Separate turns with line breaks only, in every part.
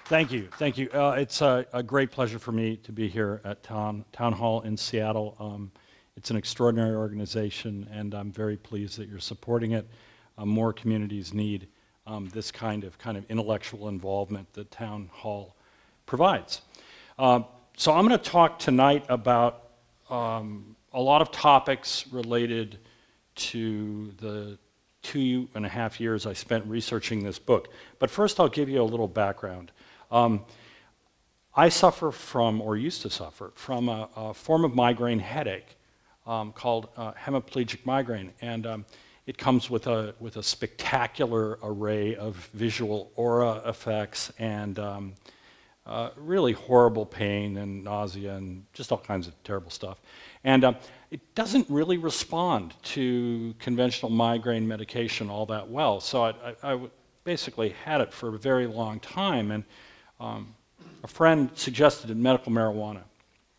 Thank you, thank you. It's a great pleasure for me to be here at Town Hall in Seattle. It's an extraordinary organization, and I'm very pleased that you're supporting it. More communities need this kind of intellectual involvement that Town Hall provides. So I'm going to talk tonight about a lot of topics related to the 2.5 years I spent researching this book. But first I'll give you a little background. I suffer from, or used to suffer, from a form of migraine headache called hemiplegic migraine. And it comes with a spectacular array of visual aura effects and really horrible pain and nausea and just all kinds of terrible stuff. And it doesn't really respond to conventional migraine medication all that well. So I basically had it for a very long time. And a friend suggested medical marijuana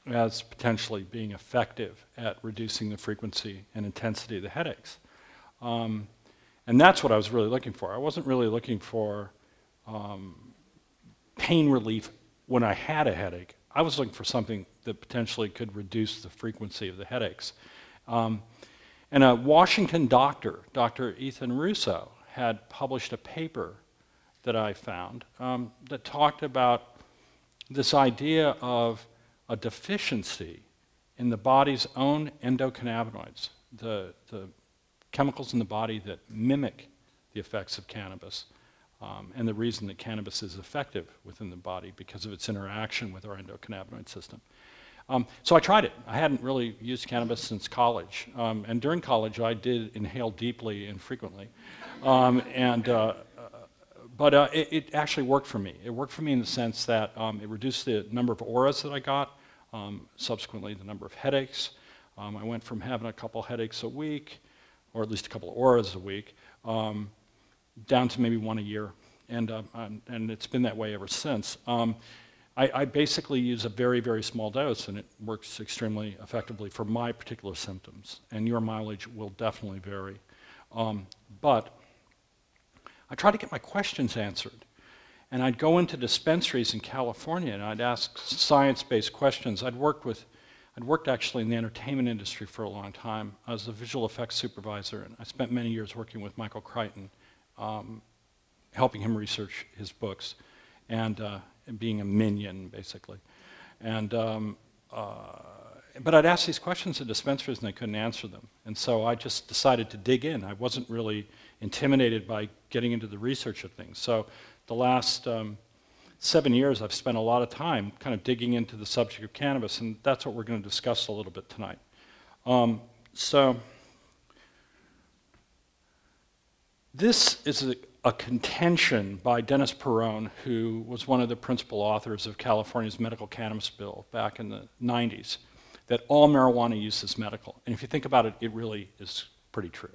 as potentially being effective at reducing the frequency and intensity of the headaches. And that's what I was really looking for. I wasn't really looking for pain relief when I had a headache. I was looking for something that potentially could reduce the frequency of the headaches. And a Washington doctor, Dr. Ethan Russo, had published a paper that I found that talked about this idea of a deficiency in the body's own endocannabinoids, the chemicals in the body that mimic the effects of cannabis, and the reason that cannabis is effective within the body because of its interaction with our endocannabinoid system. So I tried it. I hadn't really used cannabis since college, and during college I did inhale deeply and frequently, but it actually worked for me. It worked for me in the sense that it reduced the number of auras that I got, subsequently the number of headaches. I went from having a couple headaches a week, or at least a couple of auras a week, down to maybe one a year, and it's been that way ever since. I basically use a very, very small dose, and it works extremely effectively for my particular symptoms, and your mileage will definitely vary. But I try to get my questions answered, and I'd go into dispensaries in California, and I'd ask science-based questions. I'd worked actually in the entertainment industry for a long time. I was a visual effects supervisor, and I spent many years working with Michael Crichton, helping him research his books, and being a minion, basically. And, but I'd ask these questions at dispensaries, and they couldn't answer them. And so I just decided to dig in. I wasn't really intimidated by getting into the research of things. So the last 7 years, I've spent a lot of time kind of digging into the subject of cannabis, and that's what we're going to discuss a little bit tonight. So this is a contention by Dennis Perrone, who was one of the principal authors of California's medical cannabis bill back in the 90s, that all marijuana use is medical. And if you think about it, it really is pretty true.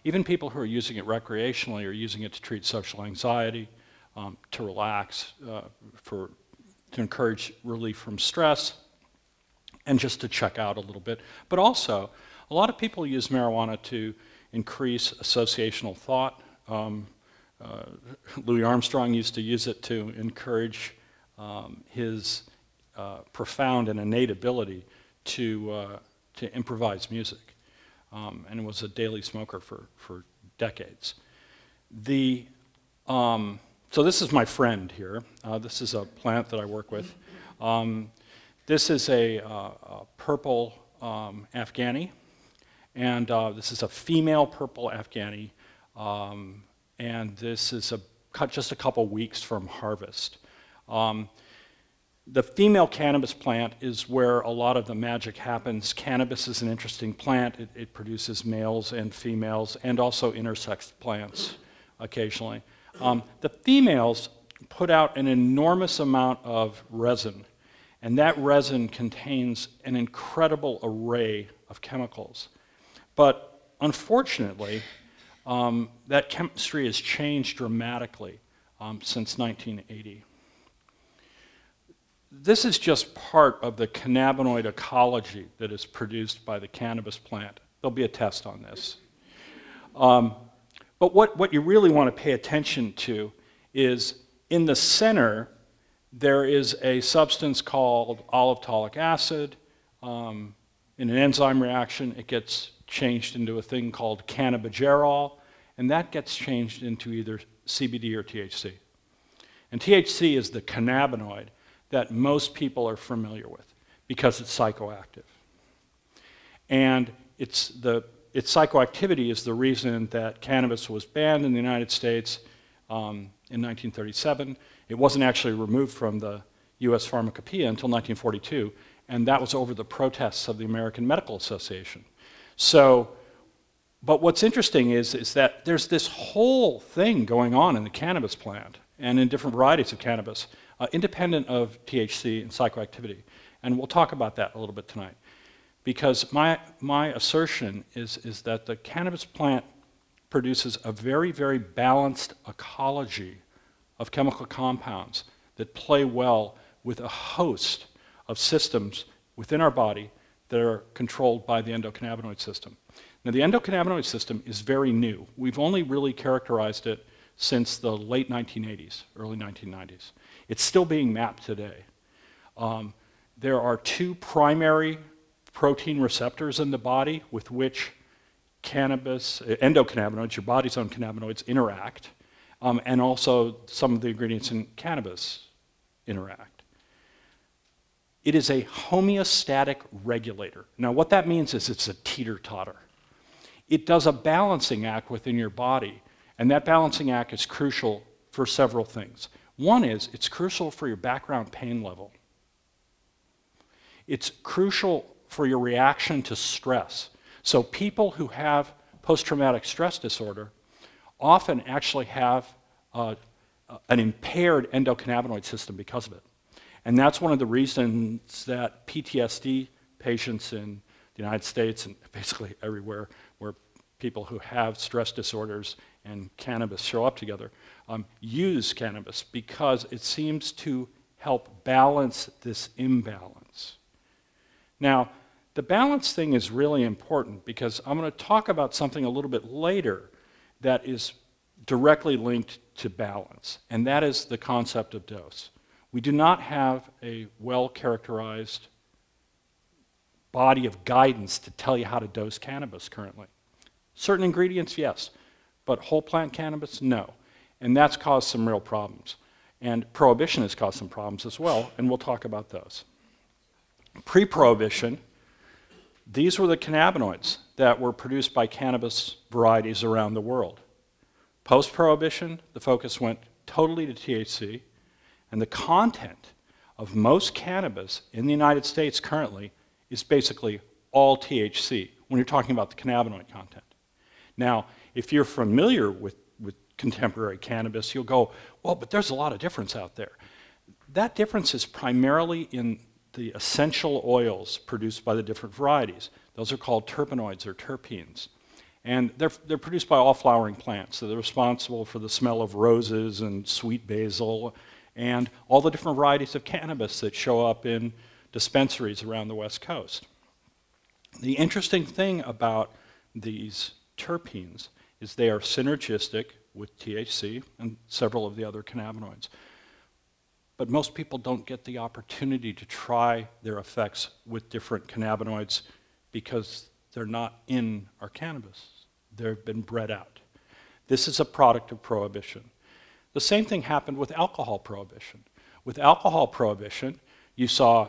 Even people who are using it recreationally are using it to treat social anxiety, to relax, to encourage relief from stress, and just to check out a little bit. But also, a lot of people use marijuana to increase associational thought. Louis Armstrong used to use it to encourage his profound and innate ability to improvise music. And was a daily smoker for decades. So this is my friend here. This is a plant that I work with. This is a purple Afghani, and this is a female purple Afghani, and this is just a couple weeks from harvest. The female cannabis plant is where a lot of the magic happens. Cannabis is an interesting plant. It produces males and females, and also intersex plants occasionally. The females put out an enormous amount of resin, and that resin contains an incredible array of chemicals. But unfortunately, that chemistry has changed dramatically since 1980. This is just part of the cannabinoid ecology that is produced by the cannabis plant. There'll be a test on this. But what you really want to pay attention to is In the center, there is a substance called olivetolic acid. In an enzyme reaction, it gets changed into a thing called cannabigerol, and that gets changed into either CBD or THC. And THC is the cannabinoid that most people are familiar with because it's psychoactive. And its psychoactivity is the reason that cannabis was banned in the United States in 1937. It wasn't actually removed from the US Pharmacopoeia until 1942, and that was over the protests of the American Medical Association. So, but what's interesting is that there's this whole thing going on in the cannabis plant and in different varieties of cannabis, independent of THC and psychoactivity. And we'll talk about that a little bit tonight. Because my assertion is that the cannabis plant produces a very, very balanced ecology of chemical compounds that play well with a host of systems within our body that are controlled by the endocannabinoid system. Now, the endocannabinoid system is very new. We've only really characterized it since the late 1980s, early 1990s. It's still being mapped today. There are two primary protein receptors in the body with which endocannabinoids, your body's own cannabinoids, interact, and also some of the ingredients in cannabis interact. It is a homeostatic regulator. Now, what that means is it's a teeter-totter. It does a balancing act within your body, and that balancing act is crucial for several things. One is it's crucial for your background pain level. It's crucial for your reaction to stress. So people who have post-traumatic stress disorder often actually have an impaired endocannabinoid system because of it. And that's one of the reasons that PTSD patients in the United States and basically everywhere where people who have stress disorders and cannabis show up together use cannabis because it seems to help balance this imbalance. Now, the balance thing is really important because I'm going to talk about something a little bit later that is directly linked to balance, and that is the concept of dose. We do not have a well-characterized body of guidance to tell you how to dose cannabis currently. Certain ingredients, yes, but whole plant cannabis, no. And that's caused some real problems. And prohibition has caused some problems as well, and we'll talk about those. Pre-prohibition, these were the cannabinoids that were produced by cannabis varieties around the world. Post-prohibition, the focus went totally to THC, and the content of most cannabis in the United States currently is basically all THC when you're talking about the cannabinoid content. Now, if you're familiar with contemporary cannabis, you'll go, well, but there's a lot of difference out there. That difference is primarily in the essential oils produced by the different varieties. Those are called terpenoids or terpenes. And they're produced by all flowering plants, so they're responsible for the smell of roses and sweet basil and all the different varieties of cannabis that show up in dispensaries around the West Coast. The interesting thing about these terpenes is they are synergistic with THC and several of the other cannabinoids. But most people don't get the opportunity to try their effects with different cannabinoids because they're not in our cannabis. They've been bred out. This is a product of prohibition. The same thing happened with alcohol prohibition. With alcohol prohibition, you saw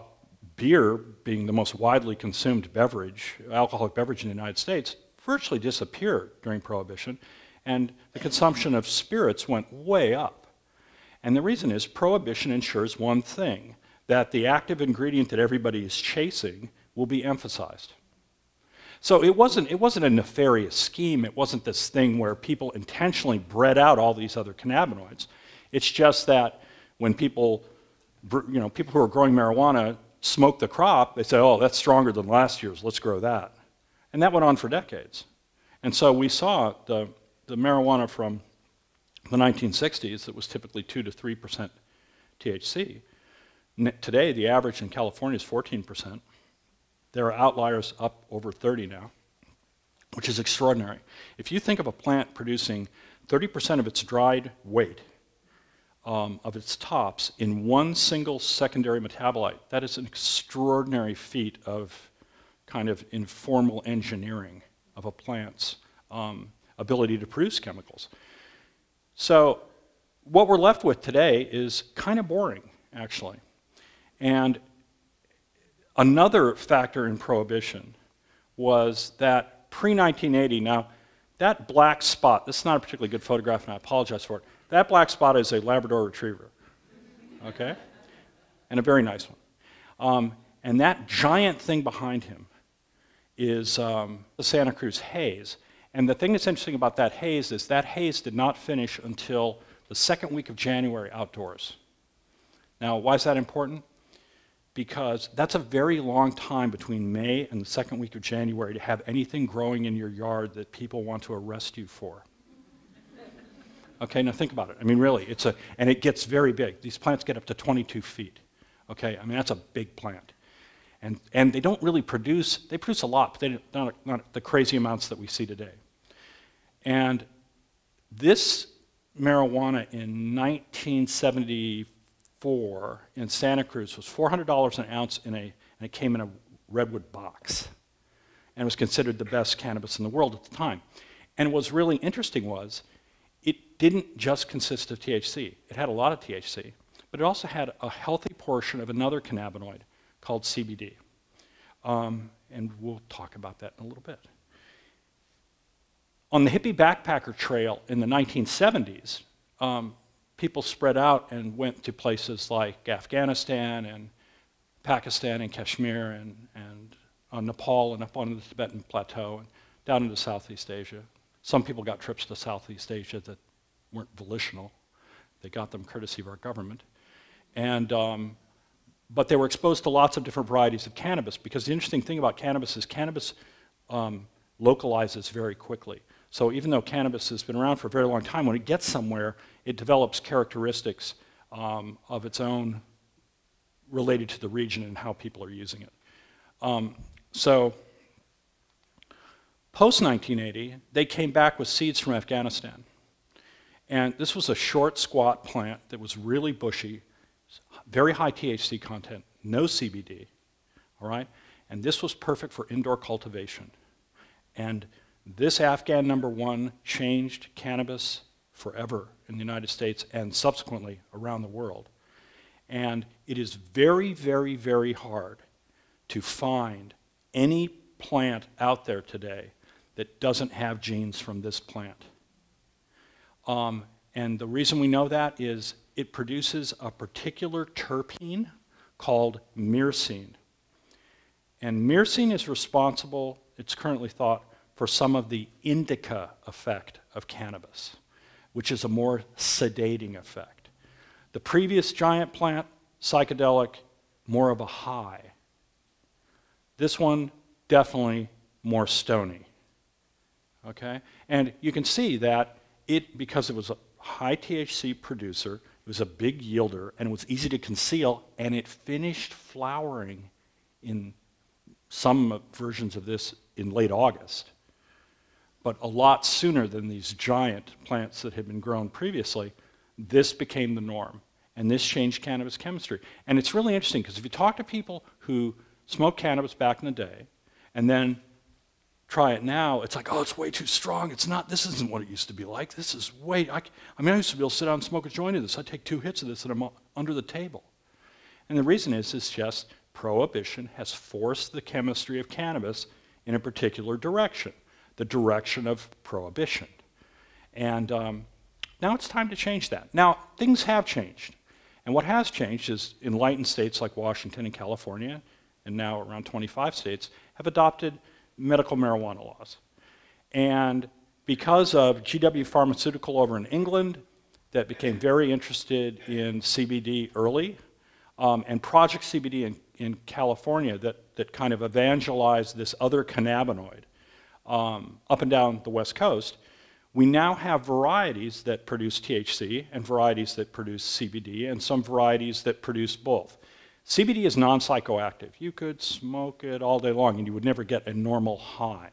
beer being the most widely consumed beverage, alcoholic beverage in the United States, virtually disappeared during prohibition, and the consumption of spirits went way up. And the reason is prohibition ensures one thing, that the active ingredient that everybody is chasing will be emphasized. So it wasn't a nefarious scheme. It wasn't this thing where people intentionally bred out all these other cannabinoids. It's just that when people who are growing marijuana smoke the crop, they say, oh, that's stronger than last year's, let's grow that. And that went on for decades. And so we saw the marijuana from the 1960s that was typically 2 to 3% THC. Today, the average in California is 14%. There are outliers up over 30 now, which is extraordinary. If you think of a plant producing 30% of its dried weight of its tops in one single secondary metabolite. That is an extraordinary feat of kind of informal engineering of a plant's ability to produce chemicals. So what we're left with today is kind of boring, actually. And another factor in prohibition was that pre-1980, now that black spot, this is not a particularly good photograph and I apologize for it, that black spot is a Labrador Retriever, okay? And a very nice one. And that giant thing behind him is the Santa Cruz haze. And the thing that's interesting about that haze is that haze did not finish until the second week of January outdoors. Now, why is that important? Because that's a very long time between May and the second week of January to have anything growing in your yard that people want to arrest you for. Okay, now think about it. I mean, really, and it gets very big. These plants get up to 22 feet. Okay, I mean, that's a big plant. And they don't really produce, they produce a lot, but not the crazy amounts that we see today. And this marijuana in 1974 in Santa Cruz was $400 an ounce and it came in a redwood box. And it was considered the best cannabis in the world at the time. And what's really interesting was it didn't just consist of THC. It had a lot of THC, but it also had a healthy portion of another cannabinoid called CBD. And we'll talk about that in a little bit. On the hippie backpacker trail in the 1970s, people spread out and went to places like Afghanistan and Pakistan and Kashmir and Nepal and up onto the Tibetan Plateau and down into Southeast Asia. Some people got trips to Southeast Asia that weren't volitional. They got them courtesy of our government. But they were exposed to lots of different varieties of cannabis because the interesting thing about cannabis is cannabis localizes very quickly. So even though cannabis has been around for a very long time, when it gets somewhere, it develops characteristics of its own related to the region and how people are using it. So post-1980, they came back with seeds from Afghanistan. And this was a short, squat plant that was really bushy, very high THC content, no CBD, all right? And this was perfect for indoor cultivation. And this Afghan #1 changed cannabis forever in the United States and subsequently around the world. And it is very, very, very hard to find any plant out there today that doesn't have genes from this plant. And the reason we know that is it produces a particular terpene called myrcene. And myrcene is responsible, it's currently thought, for some of the indica effect of cannabis, which is a more sedating effect. The previous giant plant, psychedelic, more of a high. This one, definitely more stony. Okay? And you can see that because it was a high THC producer, it was a big yielder, and it was easy to conceal, and it finished flowering in some versions of this in late August. But a lot sooner than these giant plants that had been grown previously, this became the norm. And this changed cannabis chemistry. And it's really interesting, because if you talk to people who smoked cannabis back in the day, and then try it now, it's like, oh, it's way too strong. It's not, this isn't what it used to be like. This is way, I mean, I used to be able to sit down and smoke a joint of this. I'd take 2 hits of this and I'm under the table. And the reason is, it's just prohibition has forced the chemistry of cannabis in a particular direction, the direction of prohibition. And now it's time to change that. Now, things have changed. And what has changed is enlightened states like Washington and California, and now around 25 states, have adopted medical marijuana laws. And because of GW Pharmaceutical over in England, that became very interested in CBD early, and Project CBD in California that kind of evangelized this other cannabinoid up and down the West Coast, we now have varieties that produce THC and varieties that produce CBD and some varieties that produce both. CBD is non-psychoactive. You could smoke it all day long and you would never get a normal high.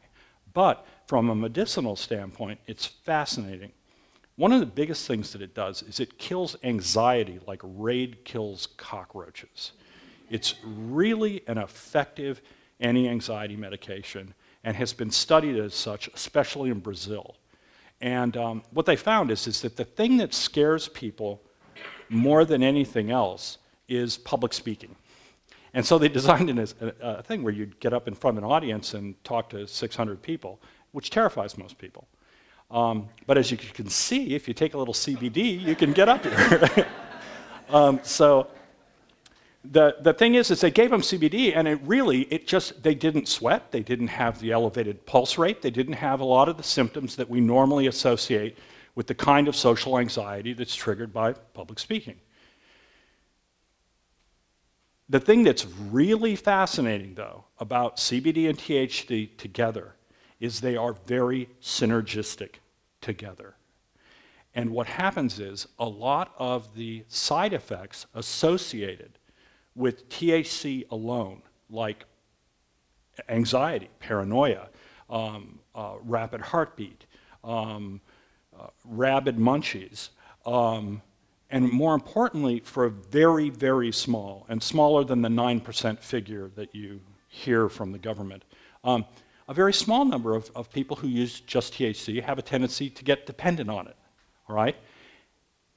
But from a medicinal standpoint, it's fascinating. One of the biggest things that it does is it kills anxiety like Raid kills cockroaches. It's really an effective anti-anxiety medication and has been studied as such, especially in Brazil. And what they found is that the thing that scares people more than anything else is public speaking. And so they designed a thing where you'd get up in front of an audience and talk to 600 people, which terrifies most people. But as you can see, if you take a little CBD, you can get up here. So the thing is they gave them CBD, and they didn't sweat, they didn't have the elevated pulse rate, they didn't have a lot of the symptoms that we normally associate with the kind of social anxiety that's triggered by public speaking. The thing that's really fascinating, though, about CBD and THC together is they are very synergistic together. And what happens is a lot of the side effects associated with THC alone, like anxiety, paranoia, rapid heartbeat, rabid munchies, and more importantly, for a very, very small, and smaller than the 9% figure that you hear from the government, a very small number of people who use just THC have a tendency to get dependent on it, all right?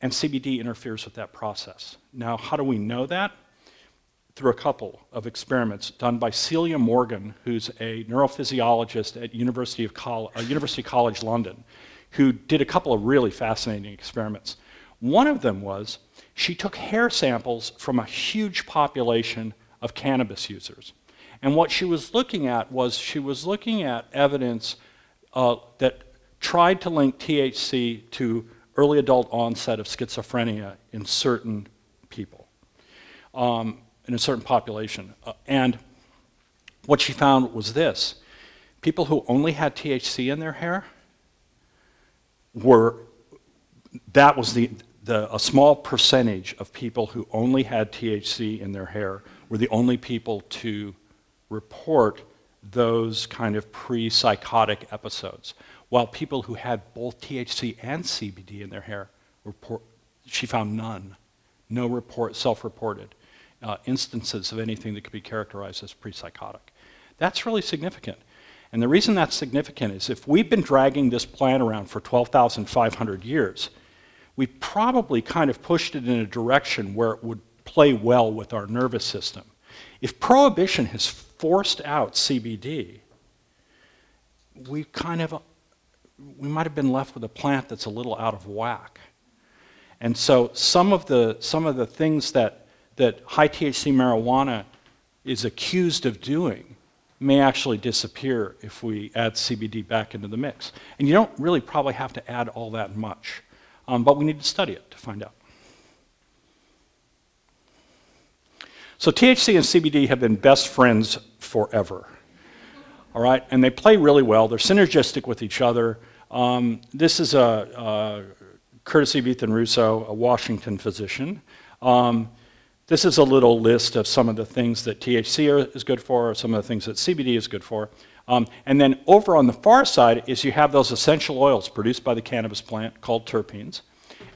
And CBD interferes with that process. Now, how do we know that? Through a couple of experiments done by Celia Morgan, who's a neurophysiologist at University College London, who did a couple of really fascinating experiments. One of them was she took hair samples from a huge population of cannabis users. And what she was looking at was evidence that tried to link THC to early adult onset of schizophrenia in certain people, in a certain population. And what she found was this: people who only had THC in their hair a small percentage of people who only had THC in their hair were the only people to report those kind of pre-psychotic episodes, while people who had both THC and CBD in their hair, she found no self-reported instances of anything that could be characterized as pre-psychotic. That's really significant. And the reason that's significant is if we've been dragging this plant around for 12,500 years, we probably kind of pushed it in a direction where it would play well with our nervous system. If prohibition has forced out CBD, we might have been left with a plant that's a little out of whack. And so some of the things that high THC marijuana is accused of doing may actually disappear if we add CBD back into the mix. And you don't really probably have to add all that much, but we need to study it to find out. So THC and CBD have been best friends forever, all right? And they play really well. They're synergistic with each other. This is courtesy of Ethan Russo, a Washington physician. This is a little list of some of the things that THC is good for, or some of the things that CBD is good for. And then over on the far side is you have those essential oils produced by the cannabis plant called terpenes.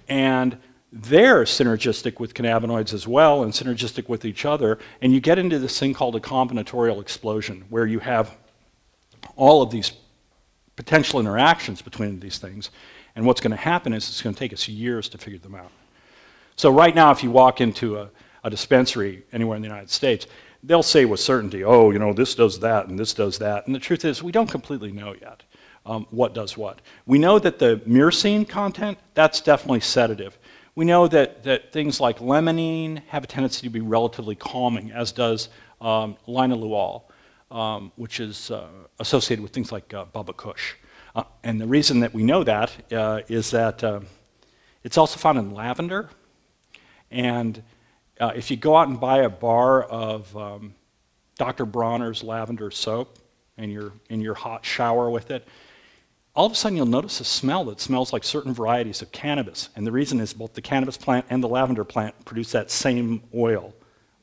And they're synergistic with cannabinoids as well, and synergistic with each other. And you get into this thing called a combinatorial explosion, where you have all of these potential interactions between these things. And what's going to happen is it's going to take us years to figure them out. So right now, if you walk into a dispensary anywhere in the United States, they'll say with certainty, oh, you know, this does that and this does that. And the truth is, we don't completely know yet what does what. We know that the myrcene content, that's definitely sedative. We know that things like limonene have a tendency to be relatively calming, as does linalool, which is associated with things like Bubba Kush. And the reason that we know that is that it's also found in lavender. And if you go out and buy a bar of Dr. Bronner's lavender soap and you're in your hot shower with it, all of a sudden you'll notice a smell that smells like certain varieties of cannabis. And the reason is both the cannabis plant and the lavender plant produce that same oil,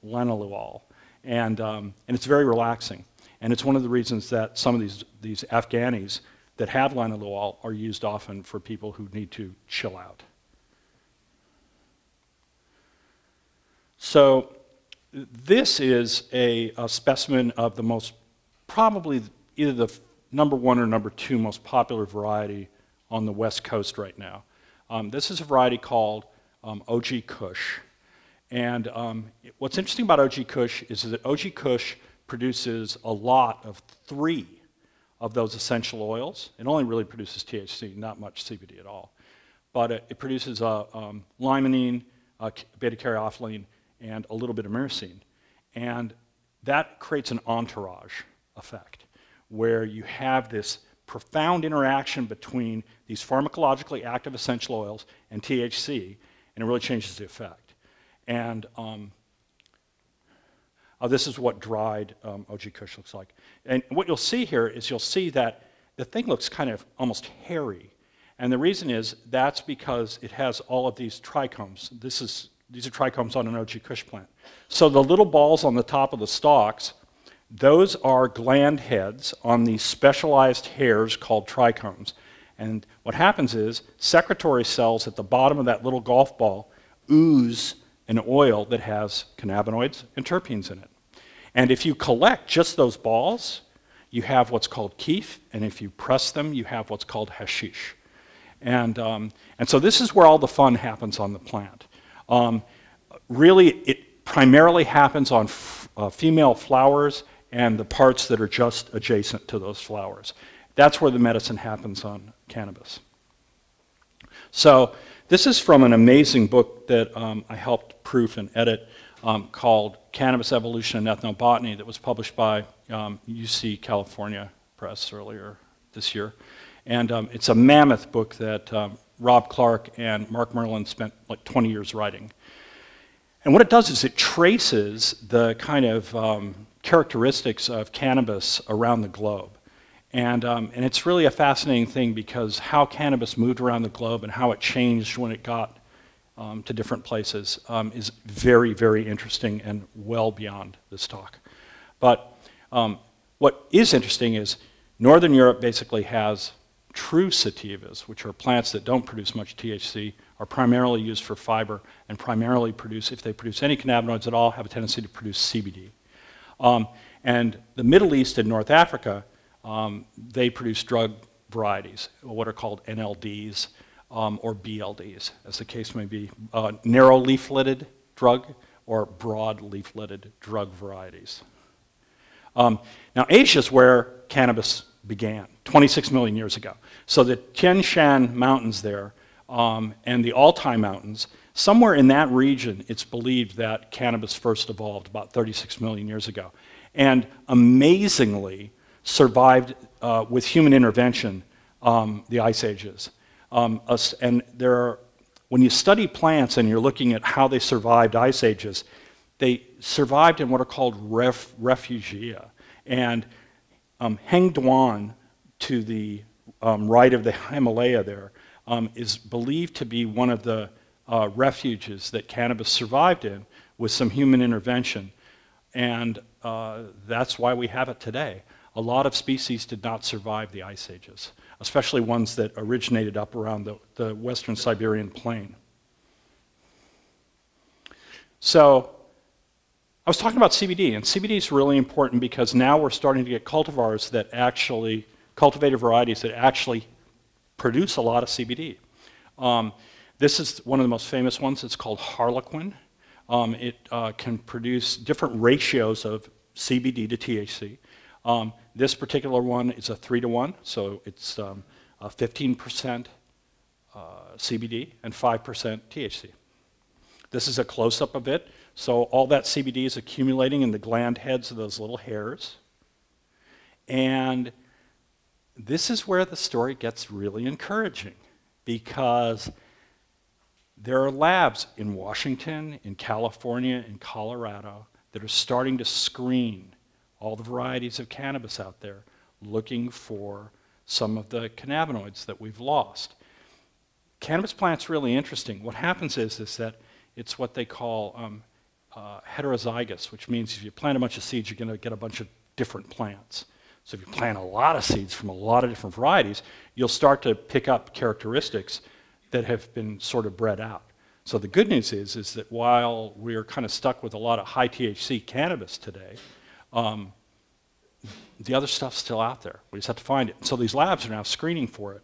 linalool. And it's very relaxing. And it's one of the reasons that some of these Afghanis that have linalool are used often for people who need to chill out. So this is a specimen of the most, probably either the #1 or #2 most popular variety on the West Coast right now. This is a variety called OG Kush. And what's interesting about OG Kush is that OG Kush produces a lot of 3 of those essential oils. It only really produces THC, not much CBD at all. But it produces limonene, beta-caryophyllene, and a little bit of myrcene. And that creates an entourage effect, where you have this profound interaction between these pharmacologically active essential oils and THC, and it really changes the effect. And this is what dried OG Kush looks like. And what you'll see here is you'll see that the thing looks kind of almost hairy. And the reason is that's because it has all of these trichomes. These are trichomes on an OG Kush plant. So the little balls on the top of the stalks, those are gland heads on these specialized hairs called trichomes. And what happens is secretory cells at the bottom of that little golf ball ooze an oil that has cannabinoids and terpenes in it. And if you collect just those balls, you have what's called keef, and if you press them, you have what's called hashish. And so this is where all the fun happens on the plant. Really, it primarily happens on female flowers and the parts that are just adjacent to those flowers. That's where the medicine happens on cannabis. So this is from an amazing book that I helped proof and edit called Cannabis Evolution and Ethnobotany that was published by UC California Press earlier this year. And it's a mammoth book that Rob Clark and Mark Merlin spent like 20 years writing. And what it does is it traces the kind of characteristics of cannabis around the globe. And it's really a fascinating thing because how cannabis moved around the globe and how it changed when it got to different places is very, very interesting and well beyond this talk. But what is interesting is Northern Europe basically has true sativas, which are plants that don't produce much THC, are primarily used for fiber, and primarily produce, if they produce any cannabinoids at all, have a tendency to produce CBD. And the Middle East and North Africa, they produce drug varieties, what are called NLDs or BLDs, as the case may be, narrow leafleted drug or broad leafleted drug varieties. Now Asia is where cannabis began, 26 million years ago. So the Tian Shan Mountains there and the Altai Mountains, somewhere in that region it's believed that cannabis first evolved about 36 million years ago. And amazingly survived with human intervention the ice ages. And there are, when you study plants and you're looking at how they survived ice ages, they survived in what are called refugia. And Hengduan, to the right of the Himalaya there, is believed to be one of the refuges that cannabis survived in with some human intervention. And that's why we have it today. A lot of species did not survive the ice ages, especially ones that originated up around the western Siberian plain. So I was talking about CBD, and CBD is really important because now we're starting to get cultivars that actually, cultivated varieties that actually produce a lot of CBD. This is one of the most famous ones. It's called Harlequin. It can produce different ratios of CBD to THC. This particular one is a 3-to-1, so it's 15% CBD and 5% THC. This is a close-up of it. So all that CBD is accumulating in the gland heads of those little hairs. And this is where the story gets really encouraging, because there are labs in Washington, in California, in Colorado that are starting to screen all the varieties of cannabis out there, looking for some of the cannabinoids that we've lost. Cannabis plant's really interesting. What happens is that it's what they call heterozygous, which means if you plant a bunch of seeds, you're going to get a bunch of different plants. So if you plant a lot of seeds from a lot of different varieties, you'll start to pick up characteristics that have been sort of bred out. So the good news is that while we're kind of stuck with a lot of high THC cannabis today, the other stuff's still out there. We just have to find it. So these labs are now screening for it.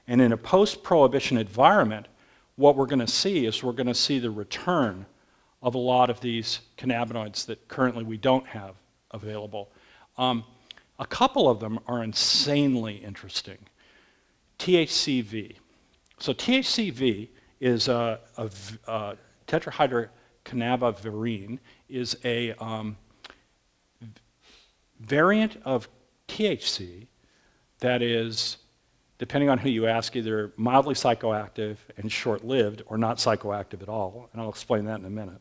And in a post-prohibition environment, what we're going to see is we're going to see the return of a lot of these cannabinoids that currently we don't have available. A couple of them are insanely interesting. THCV. So THCV is a tetrahydrocannabivirine, is a variant of THC that is, depending on who you ask, either mildly psychoactive and short-lived or not psychoactive at all, and I'll explain that in a minute.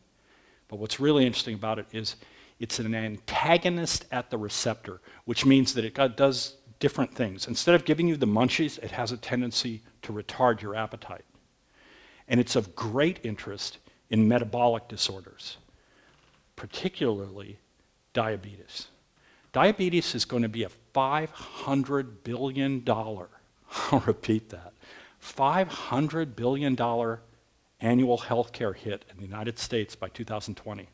But what's really interesting about it is it's an antagonist at the receptor, which means that it does different things. Instead of giving you the munchies, it has a tendency to retard your appetite. And it's of great interest in metabolic disorders, particularly diabetes. Diabetes is going to be a $500 billion, I'll repeat that, $500 billion annual healthcare hit in the United States by 2020.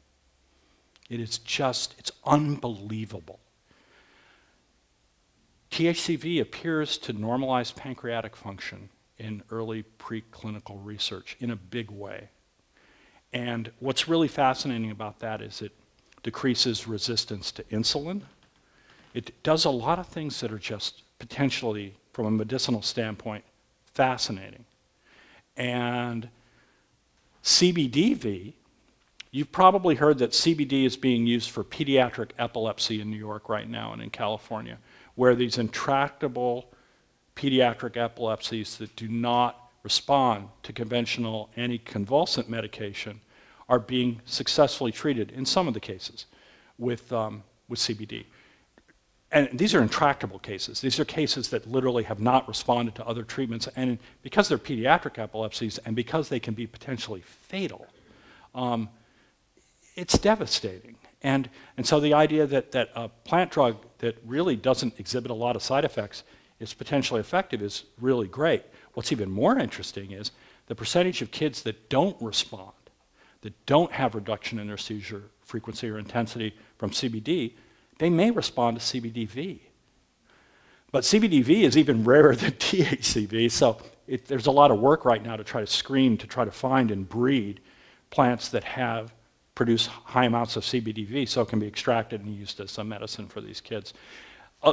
It is just, it's unbelievable. THCV appears to normalize pancreatic function in early preclinical research in a big way. And what's really fascinating about that is it decreases resistance to insulin. It does a lot of things that are just potentially, from a medicinal standpoint, fascinating. And CBDV, you've probably heard that CBD is being used for pediatric epilepsy in New York right now and in California, where these intractable pediatric epilepsies that do not respond to conventional anticonvulsant medication are being successfully treated in some of the cases with CBD. And these are intractable cases. These are cases that literally have not responded to other treatments, and because they're pediatric epilepsies and because they can be potentially fatal, it's devastating. And so the idea that a plant drug that really doesn't exhibit a lot of side effects is potentially effective is really great. What's even more interesting is the percentage of kids that don't respond, that don't have reduction in their seizure frequency or intensity from CBD, they may respond to CBDV. But CBDV is even rarer than THCV, so there's a lot of work right now to try to screen, to try to find and breed plants that produce high amounts of CBDV so it can be extracted and used as some medicine for these kids.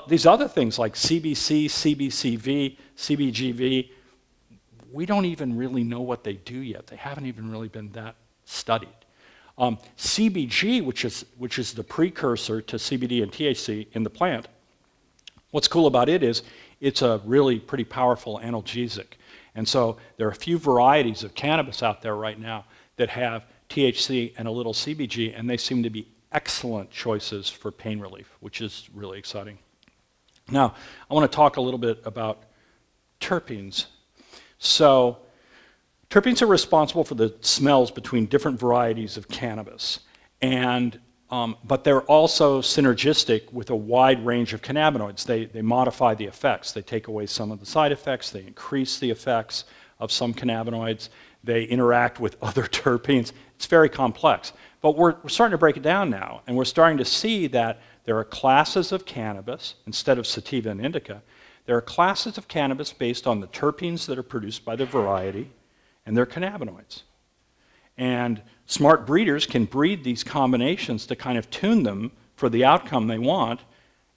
These other things like CBC, CBCV, CBGV, we don't even really know what they do yet. They haven't even really been that studied. CBG, which is the precursor to CBD and THC in the plant, what's cool about it is it's a really pretty powerful analgesic. And so there are a few varieties of cannabis out there right now that have THC and a little CBG, and they seem to be excellent choices for pain relief, which is really exciting. Now, I want to talk a little bit about terpenes. So, terpenes are responsible for the smells between different varieties of cannabis, but they're also synergistic with a wide range of cannabinoids. They modify the effects. They take away some of the side effects. They increase the effects of some cannabinoids. They interact with other terpenes. It's very complex. But we're starting to break it down now, and we're starting to see that there are classes of cannabis, instead of sativa and indica, there are classes of cannabis based on the terpenes that are produced by the variety and their cannabinoids. And smart breeders can breed these combinations to kind of tune them for the outcome they want,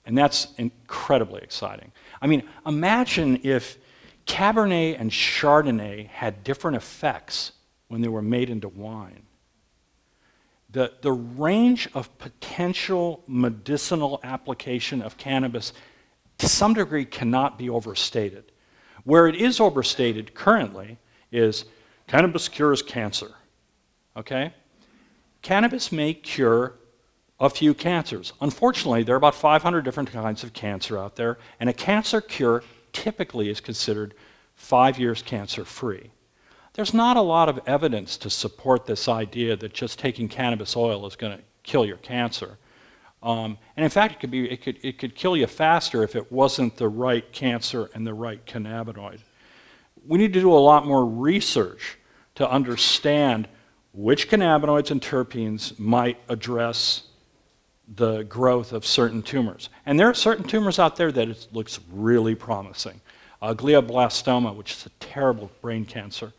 and that's incredibly exciting. I mean, imagine if Cabernet and Chardonnay had different effects when they were made into wine. The range of potential medicinal application of cannabis to some degree cannot be overstated. Where it is overstated currently is cannabis cures cancer, okay? Cannabis may cure a few cancers. Unfortunately, there are about 500 different kinds of cancer out there, and a cancer cure typically is considered 5 years cancer-free. There's not a lot of evidence to support this idea that just taking cannabis oil is going to kill your cancer. And in fact, it could kill you faster if it wasn't the right cancer and the right cannabinoid. We need to do a lot more research to understand which cannabinoids and terpenes might address the growth of certain tumors. And there are certain tumors out there that it looks really promising. Glioblastoma, which is a terrible brain cancer,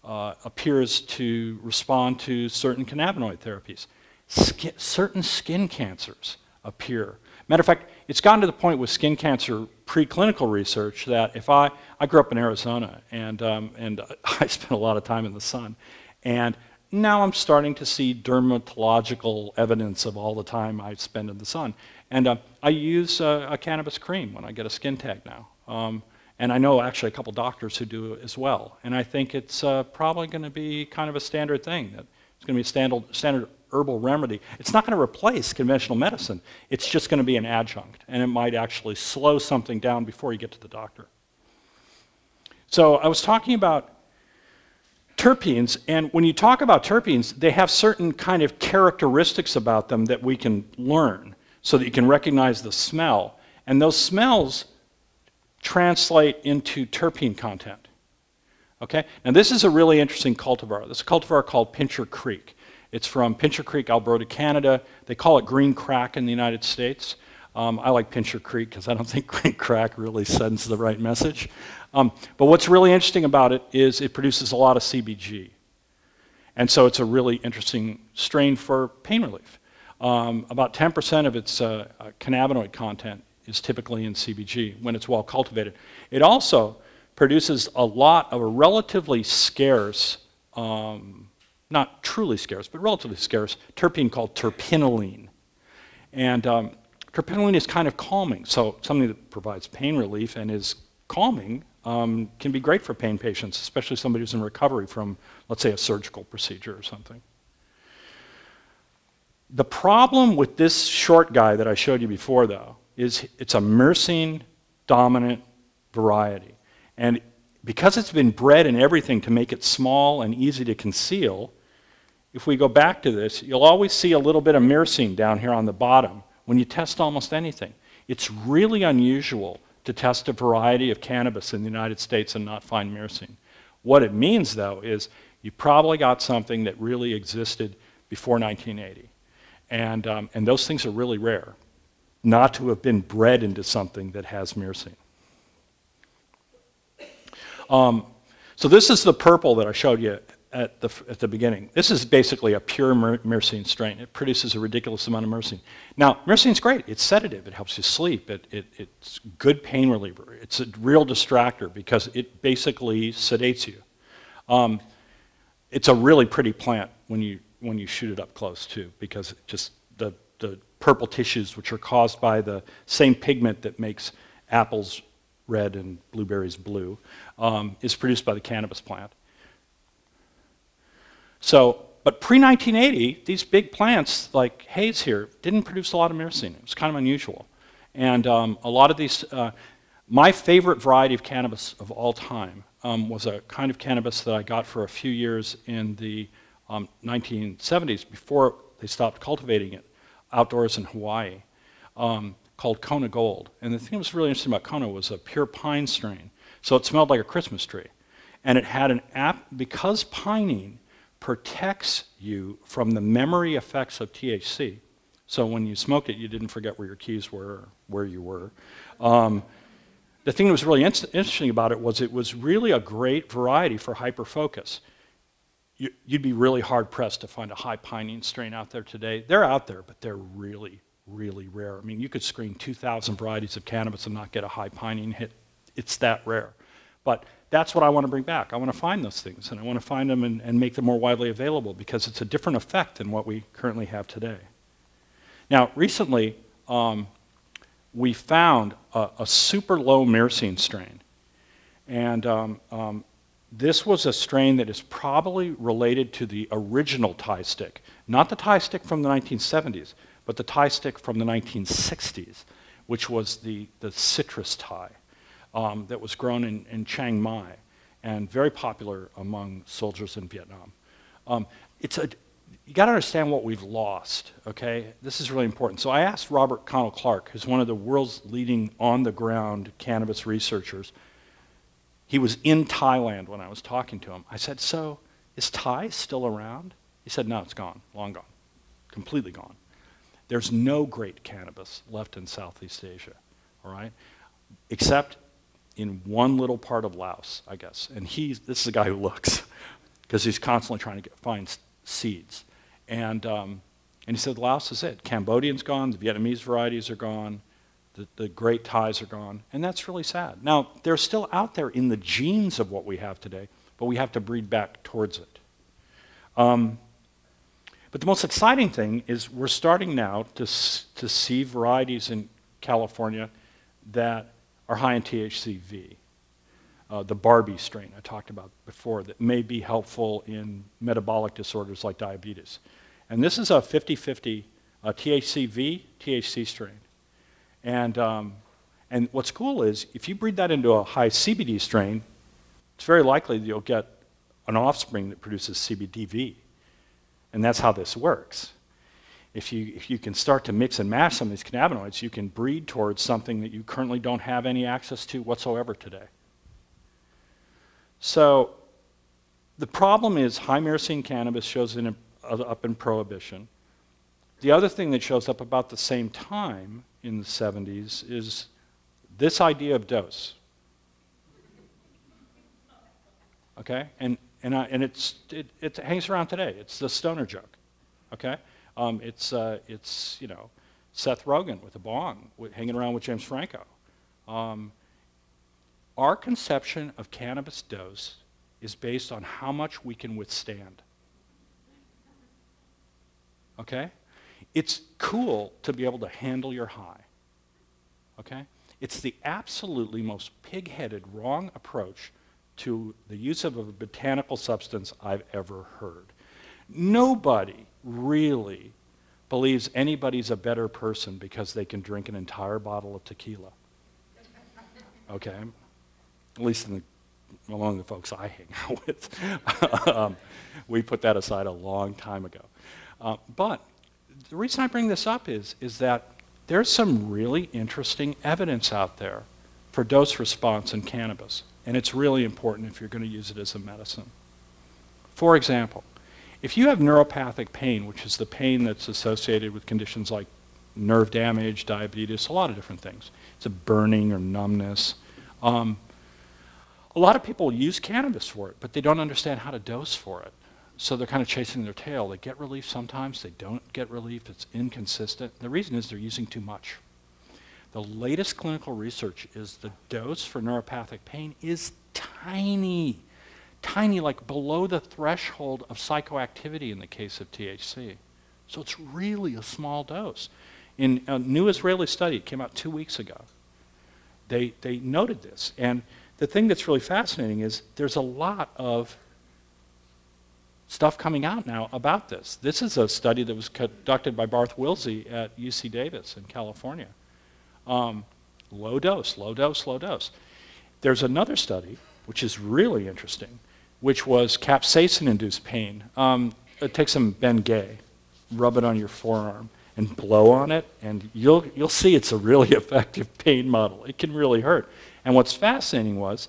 appears to respond to certain cannabinoid therapies. Certain skin cancers appear. Matter of fact, it's gotten to the point with skin cancer preclinical research that if I grew up in Arizona and I spent a lot of time in the sun, and now I'm starting to see dermatological evidence of all the time I spend in the sun. And I use a cannabis cream when I get a skin tag now. And I know actually a couple doctors who do it as well. And I think it's probably going to be kind of a standard thing. That it's going to be a standard herbal remedy. It's not going to replace conventional medicine. It's just going to be an adjunct. And it might actually slow something down before you get to the doctor. So I was talking about terpenes, and when you talk about terpenes, they have certain kind of characteristics about them that we can learn so that you can recognize the smell. And those smells translate into terpene content. Okay? Now this is a really interesting cultivar. This is a cultivar called Pincher Creek. It's from Pincher Creek, Alberta, Canada. They call it green crack in the United States. I like Pincher Creek because I don't think green crack really sends the right message. But what's really interesting about it is it produces a lot of CBG. And so it's a really interesting strain for pain relief. About 10% of its cannabinoid content is typically in CBG when it's well cultivated. It also produces a lot of a relatively scarce, not truly scarce, but relatively scarce terpene called terpinolene. And terpinolene is kind of calming, so something that provides pain relief and is calming can be great for pain patients, especially somebody who's in recovery from, let's say, a surgical procedure or something. The problem with this short guy that I showed you before, though, is it's a myrcene-dominant variety. And because it's been bred and everything to make it small and easy to conceal, if we go back to this, you'll always see a little bit of myrcene down here on the bottom when you test almost anything. It's really unusual to test a variety of cannabis in the United States and not find myrcene. What it means, though, is you probably got something that really existed before 1980. And those things are really rare, not to have been bred into something that has myrcene. So this is the purple that I showed you at the beginning. This is basically a pure myrcene strain. It produces a ridiculous amount of myrcene. Now, myrcene's great. It's sedative. It helps you sleep. It's good pain reliever. It's a real distractor because it basically sedates you. It's a really pretty plant when you shoot it up close, too, because just the purple tissues, which are caused by the same pigment that makes apples red and blueberries blue, is produced by the cannabis plant. So, but pre-1980, these big plants like Hayes here didn't produce a lot of myrcene. It was kind of unusual. And a lot of these, my favorite variety of cannabis of all time was a kind of cannabis that I got for a few years in the 1970s before they stopped cultivating it outdoors in Hawaii, called Kona Gold. And the thing that was really interesting about Kona was a pure pine strain. So it smelled like a Christmas tree. And it had an because pining protects you from the memory effects of THC. So when you smoked it, you didn't forget where your keys were or where you were. The thing that was really interesting about it was really a great variety for hyperfocus. You'd be really hard-pressed to find a high pining strain out there today. They're out there, but they're really, really rare. I mean, you could screen 2,000 varieties of cannabis and not get a high pining hit. It's that rare. But that's what I want to bring back. I want to find those things, and I want to find them and make them more widely available because it's a different effect than what we currently have today. Now, recently, we found a super low myrcene strain. And this was a strain that is probably related to the original Thai stick. Not the Thai stick from the 1970s, but the Thai stick from the 1960s, which was the citrus Thai. That was grown in Chiang Mai and very popular among soldiers in Vietnam. you got to understand what we've lost, okay? This is really important. So I asked Robert Connell Clark, who's one of the world's leading on-the-ground cannabis researchers. He was in Thailand when I was talking to him. I said, so is Thai still around? He said, no, it's gone, long gone, completely gone. There's no great cannabis left in Southeast Asia, all right? Except in one little part of Laos, I guess. And this is a guy who looks, because he's constantly trying to find seeds. And he said, Laos is it. Cambodian's gone, the Vietnamese varieties are gone, the great Thais are gone, and that's really sad. Now, they're still out there in the genes of what we have today, but we have to breed back towards it. But the most exciting thing is we're starting now to see varieties in California that are high in THCV. The Barbie strain I talked about before that may be helpful in metabolic disorders like diabetes. And this is a 50-50 THCV, THC strain. And what's cool is if you breed that into a high CBD strain, it's very likely that you'll get an offspring that produces CBDV. And that's how this works. If you can start to mix and match some of these cannabinoids, you can breed towards something that you currently don't have any access to whatsoever today. So the problem is high myrcene cannabis shows up in Prohibition. The other thing that shows up about the same time in the 70s is this idea of dose. Okay? And it hangs around today. It's the stoner joke. Okay? It's you know, Seth Rogen with a bong, hanging around with James Franco. Our conception of cannabis dose is based on how much we can withstand. Okay? It's cool to be able to handle your high. Okay? It's the absolutely most pig-headed, wrong approach to the use of a botanical substance I've ever heard. Nobody really believes anybody's a better person because they can drink an entire bottle of tequila. Okay? At least among the folks I hang out with. We put that aside a long time ago. But the reason I bring this up is that there's some really interesting evidence out there for dose response in cannabis. And it's really important if you're going to use it as a medicine. For example, if you have neuropathic pain, which is the pain that's associated with conditions like nerve damage, diabetes, a lot of different things. It's a burning or numbness. A lot of people use cannabis for it, but they don't understand how to dose for it. So they're kind of chasing their tail. They get relief sometimes, they don't get relief, it's inconsistent. The reason is they're using too much. The latest clinical research is the dose for neuropathic pain is tiny, tiny, like below the threshold of psychoactivity in the case of THC. So it's really a small dose. In a new Israeli study, it came out 2 weeks ago, they noted this. And the thing that's really fascinating is there's a lot of stuff coming out now about this. This is a study that was conducted by Barth Wilsey at UC Davis in California. Low dose, low dose, low dose. There's another study, which is really interesting, which was capsaicin-induced pain. Take some Bengay, rub it on your forearm, and blow on it, and you'll see it's a really effective pain model. It can really hurt. And what's fascinating was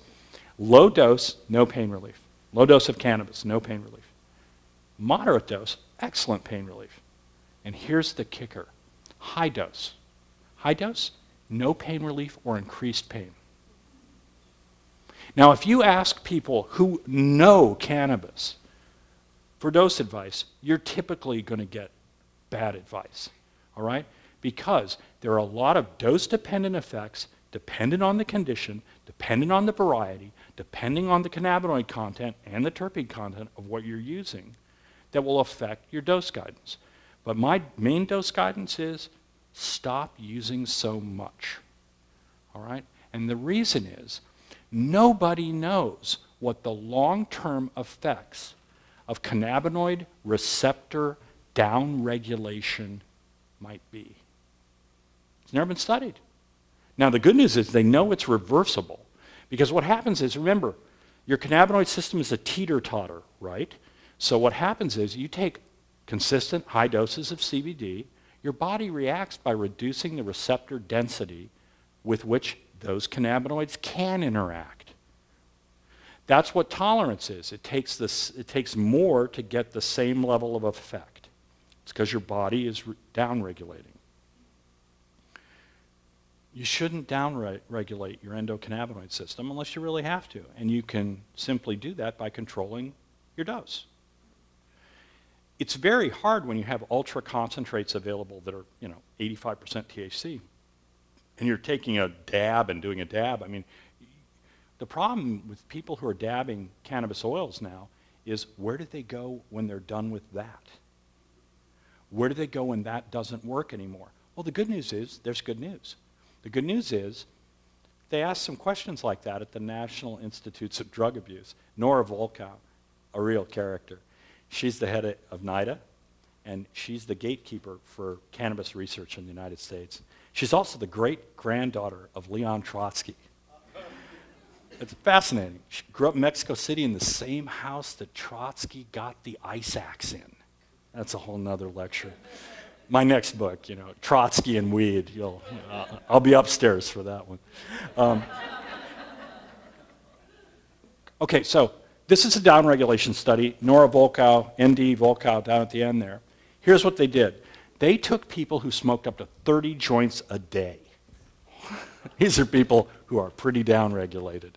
low dose, no pain relief. Low dose of cannabis, no pain relief. Moderate dose, excellent pain relief. And here's the kicker. High dose. High dose, no pain relief or increased pain. Now, if you ask people who know cannabis for dose advice, you're typically going to get bad advice, all right? Because there are a lot of dose-dependent effects dependent on the condition, dependent on the variety, depending on the cannabinoid content and the terpene content of what you're using that will affect your dose guidance. But my main dose guidance is stop using so much, all right? And the reason is nobody knows what the long-term effects of cannabinoid receptor downregulation might be. It's never been studied. Now, the good news is they know it's reversible. Because what happens is, remember, your cannabinoid system is a teeter-totter, right? So what happens is you take consistent high doses of CBD, your body reacts by reducing the receptor density with which those cannabinoids can interact. That's what tolerance is. It takes more to get the same level of effect. It's because your body is downregulating. You shouldn't downregulate your endocannabinoid system unless you really have to, and you can simply do that by controlling your dose. It's very hard when you have ultra concentrates available that are, 85% THC, and you're taking a dab and doing a dab. I mean, the problem with people who are dabbing cannabis oils now is, where do they go when they're done with that? Where do they go when that doesn't work anymore? Well, the good news is there's good news. The good news is they asked some questions like that at the National Institutes of Drug Abuse. Nora Volkow, a real character. She's the head of NIDA, and she's the gatekeeper for cannabis research in the United States. She's also the great-granddaughter of Leon Trotsky. It's fascinating. She grew up in Mexico City in the same house that Trotsky got the ice axe in. That's a whole nother lecture. My next book, Trotsky and Weed. I'll be upstairs for that one. Okay, so this is a downregulation study. Nora Volkow, ND Volkow down at the end there. Here's what they did. They took people who smoked up to 30 joints a day. These are people who are pretty downregulated,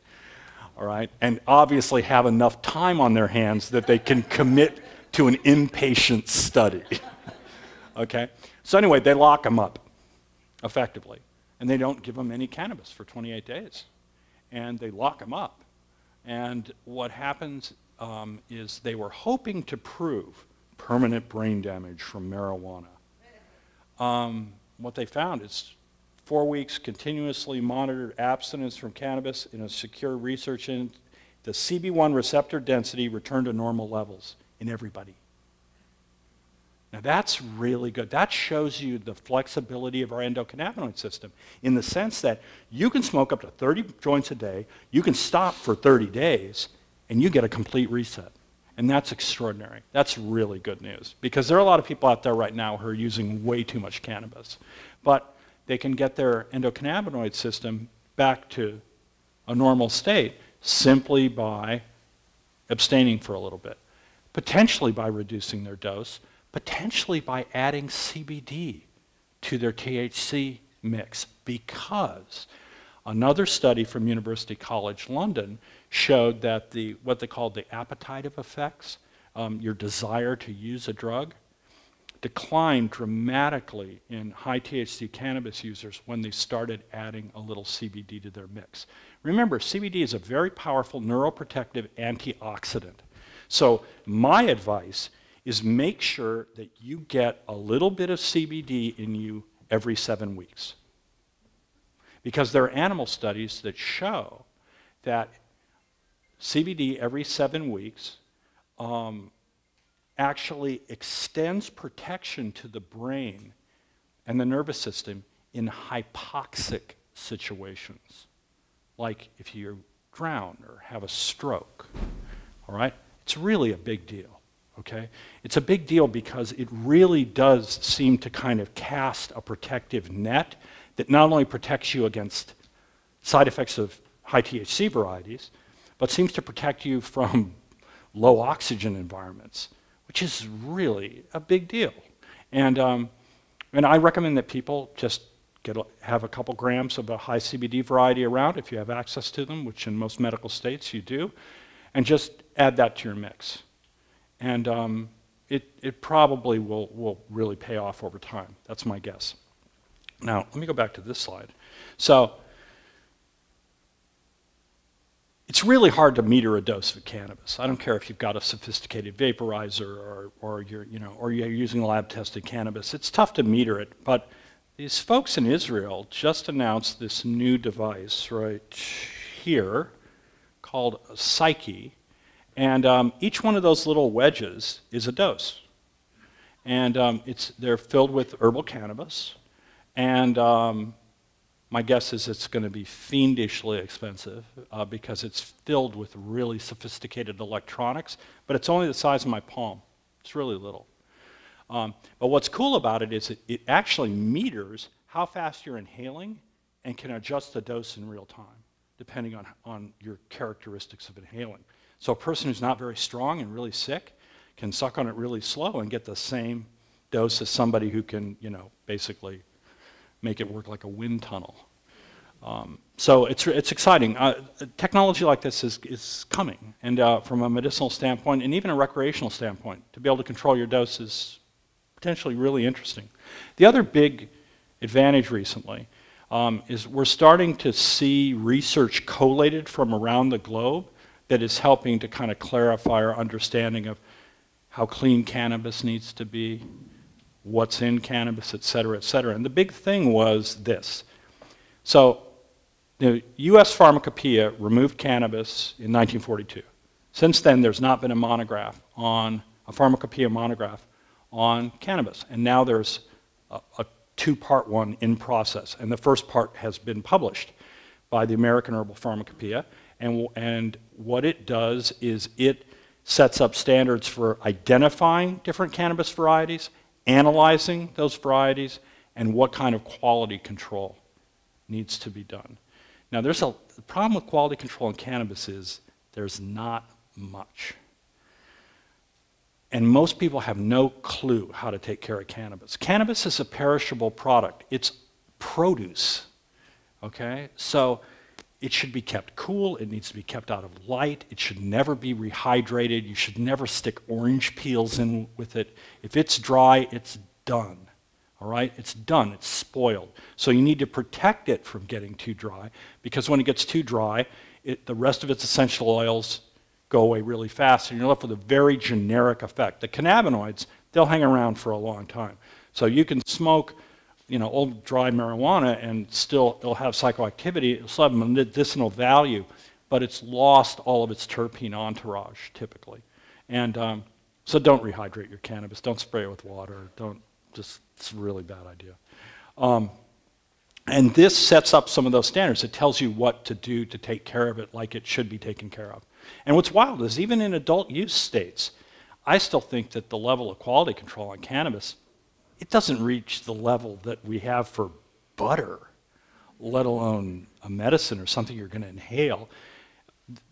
all right? And obviously have enough time on their hands that they can commit to an inpatient study. Okay? So anyway, they lock them up, effectively. And they don't give them any cannabis for 28 days. And they lock them up. And what happens is they were hoping to prove permanent brain damage from marijuana. What they found is 4 weeks continuously monitored abstinence from cannabis in a secure research in the CB1 receptor density returned to normal levels in everybody. Now that's really good. That shows you the flexibility of our endocannabinoid system in the sense that you can smoke up to 30 joints a day, you can stop for 30 days, and you get a complete reset. And that's extraordinary. That's really good news because there are a lot of people out there right now who are using way too much cannabis. But they can get their endocannabinoid system back to a normal state simply by abstaining for a little bit, potentially by reducing their dose, potentially by adding CBD to their THC mix, because another study from University College London showed that what they called the appetitive effects, your desire to use a drug, declined dramatically in high THC cannabis users when they started adding a little CBD to their mix. Remember, CBD is a very powerful neuroprotective antioxidant. So my advice is make sure that you get a little bit of CBD in you every 7 weeks. Because there are animal studies that show that CBD every 7 weeks actually extends protection to the brain and the nervous system in hypoxic situations, like if you drown or have a stroke, all right? It's really a big deal. Okay? It's a big deal because it really does seem to kind of cast a protective net that not only protects you against side effects of high THC varieties, but seems to protect you from low oxygen environments, which is really a big deal. And I recommend that people just have a couple grams of a high CBD variety around if you have access to them, which in most medical states you do, and just add that to your mix. And it probably will really pay off over time. That's my guess. Now, let me go back to this slide. So it's really hard to meter a dose of cannabis. I don't care if you've got a sophisticated vaporizer or you're using lab-tested cannabis. It's tough to meter it. But these folks in Israel just announced this new device right here called Psyche. And each one of those little wedges is a dose. And they're filled with herbal cannabis. And my guess is it's going to be fiendishly expensive because it's filled with really sophisticated electronics. But it's only the size of my palm. It's really little. But what's cool about it is it actually meters how fast you're inhaling and can adjust the dose in real time, depending on your characteristics of inhaling. So a person who's not very strong and really sick can suck on it really slow and get the same dose as somebody who can, you know, basically make it work like a wind tunnel. So it's exciting. Technology like this is coming, and from a medicinal standpoint and even a recreational standpoint, to be able to control your dose is potentially really interesting. The other big advantage recently is we're starting to see research collated from around the globe that is helping to kind of clarify our understanding of how clean cannabis needs to be, what's in cannabis, et cetera, et cetera. And the big thing was this. So the US Pharmacopoeia removed cannabis in 1942. Since then, there's not been a Pharmacopoeia monograph on cannabis. And now there's a two-part one in process. And the first part has been published by the American Herbal Pharmacopoeia. And what it does is it sets up standards for identifying different cannabis varieties, analyzing those varieties, and what kind of quality control needs to be done. Now, the problem with quality control in cannabis is there's not much. And most people have no clue how to take care of cannabis. Cannabis is a perishable product. It's produce, okay? So it should be kept cool. It needs to be kept out of light. It should never be rehydrated. You should never stick orange peels in with it. If it's dry, it's done. All right? It's done. It's spoiled. So you need to protect it from getting too dry, because when it gets too dry, the rest of its essential oils go away really fast, and you're left with a very generic effect. The cannabinoids, they'll hang around for a long time. So you can smoke, you know, old dry marijuana and still it'll have psychoactivity, it'll still have medicinal value, but it's lost all of its terpene entourage typically. And so don't rehydrate your cannabis, don't spray it with water, it's a really bad idea. And this sets up some of those standards. It tells you what to do to take care of it like it should be taken care of. And what's wild is even in adult use states, I still think that the level of quality control on cannabis, it doesn't reach the level that we have for butter, let alone a medicine or something you're going to inhale.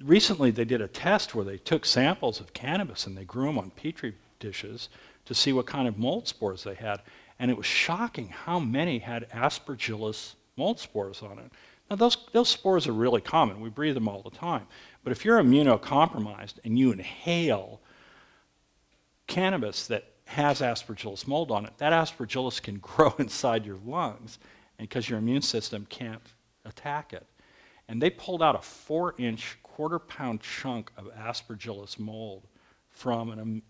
Recently, they did a test where they took samples of cannabis and they grew them on petri dishes to see what kind of mold spores they had. And it was shocking how many had Aspergillus mold spores on it. Now, those spores are really common. We breathe them all the time. But if you're immunocompromised and you inhale cannabis that has Aspergillus mold on it, that Aspergillus can grow inside your lungs, and because your immune system can't attack it. And they pulled out a 4-inch, quarter-pound chunk of Aspergillus mold from an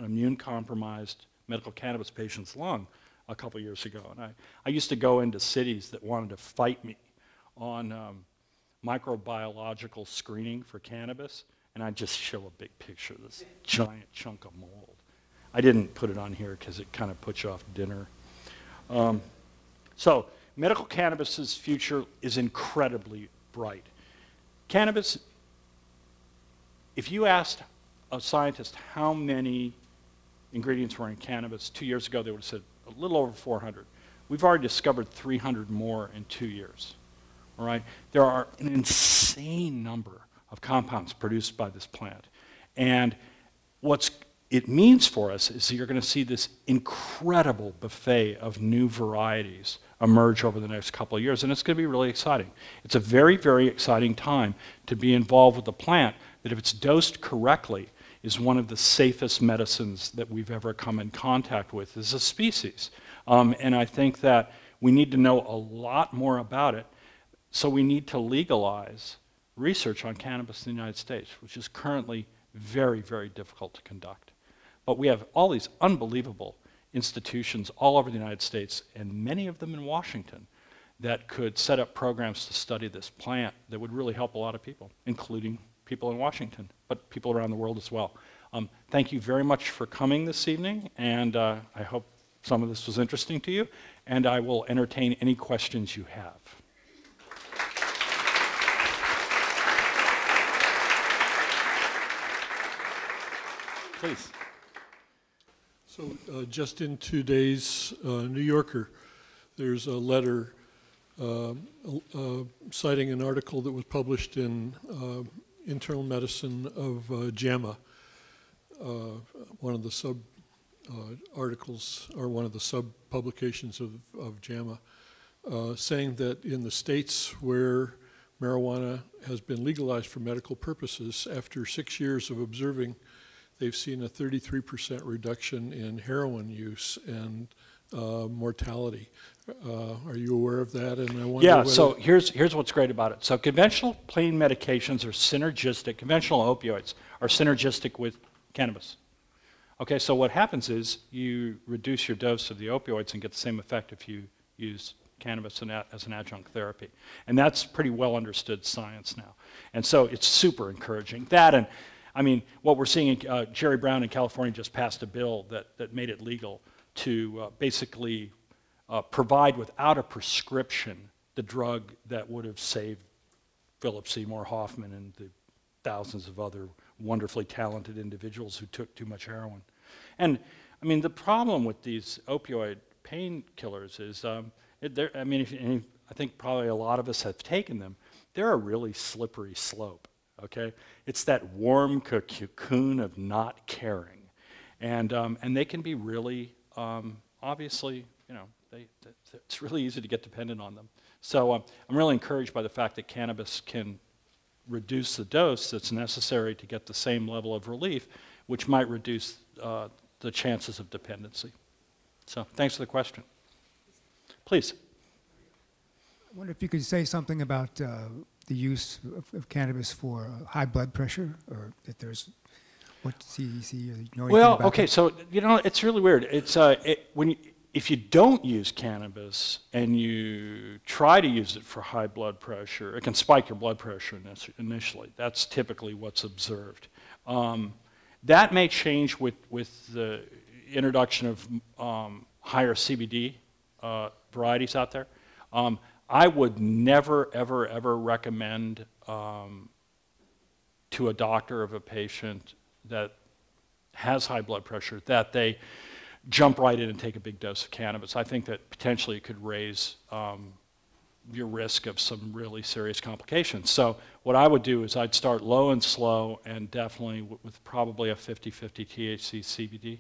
immune-compromised medical cannabis patient's lung a couple years ago. And I used to go into cities that wanted to fight me on microbiological screening for cannabis, and I'd just show a big picture of this giant chunk of mold. I didn't put it on here because it kind of puts you off dinner. So medical cannabis's future is incredibly bright. Cannabis, if you asked a scientist how many ingredients were in cannabis 2 years ago, they would have said a little over 400. We've already discovered 300 more in 2 years. All right? There are an insane number of compounds produced by this plant. And what it means for us is that you're going to see this incredible buffet of new varieties emerge over the next couple of years, and it's going to be really exciting. It's a very, very exciting time to be involved with a plant that, if it's dosed correctly, is one of the safest medicines that we've ever come in contact with as a species. And I think that we need to know a lot more about it, so we need to legalize research on cannabis in the United States, which is currently very, very difficult to conduct. But we have all these unbelievable institutions all over the United States, and many of them in Washington, that could set up programs to study this plant that would really help a lot of people, including people in Washington, but people around the world as well. Thank you very much for coming this evening, and I hope some of this was interesting to you, and I will entertain any questions you have. Please.
So just in today's New Yorker, there's a letter citing an article that was published in Internal Medicine of JAMA, one of the sub articles or one of the sub publications of JAMA, saying that in the states where marijuana has been legalized for medical purposes, after 6 years of observing, they've seen a 33% reduction in heroin use and mortality. Are you aware of that? And I wonder
yeah, so here's what's great about it. So conventional pain medications are synergistic, conventional opioids are synergistic with cannabis. Okay, so what happens is you reduce your dose of the opioids and get the same effect if you use cannabis as an adjunct therapy. And that's pretty well understood science now. And so it's super encouraging. That and, I mean, what we're seeing, Jerry Brown in California just passed a bill that made it legal to basically provide without a prescription the drug that would have saved Philip Seymour Hoffman and the thousands of other wonderfully talented individuals who took too much heroin. And I mean, the problem with these opioid painkillers is, I mean, I think probably a lot of us have taken them. They're a really slippery slope, okay? It's that warm cocoon of not caring. And they can be really, obviously, you know, it's really easy to get dependent on them. So I'm really encouraged by the fact that cannabis can reduce the dose that's necessary to get the same level of relief, which might reduce the chances of dependency. So thanks for the question. Please.
I wonder if you could say something about the use of cannabis for high blood pressure, or if there's what CDC, or you know anything
well,
about
okay,
that?
so you know it's really weird. It's if you don't use cannabis and you try to use it for high blood pressure, it can spike your blood pressure initially. That's typically what's observed. That may change with the introduction of higher CBD varieties out there. I would never, ever, ever recommend to a doctor of a patient that has high blood pressure that they jump right in and take a big dose of cannabis. I think that potentially it could raise your risk of some really serious complications. So what I would do is I'd start low and slow, and definitely with probably a 50-50 THC CBD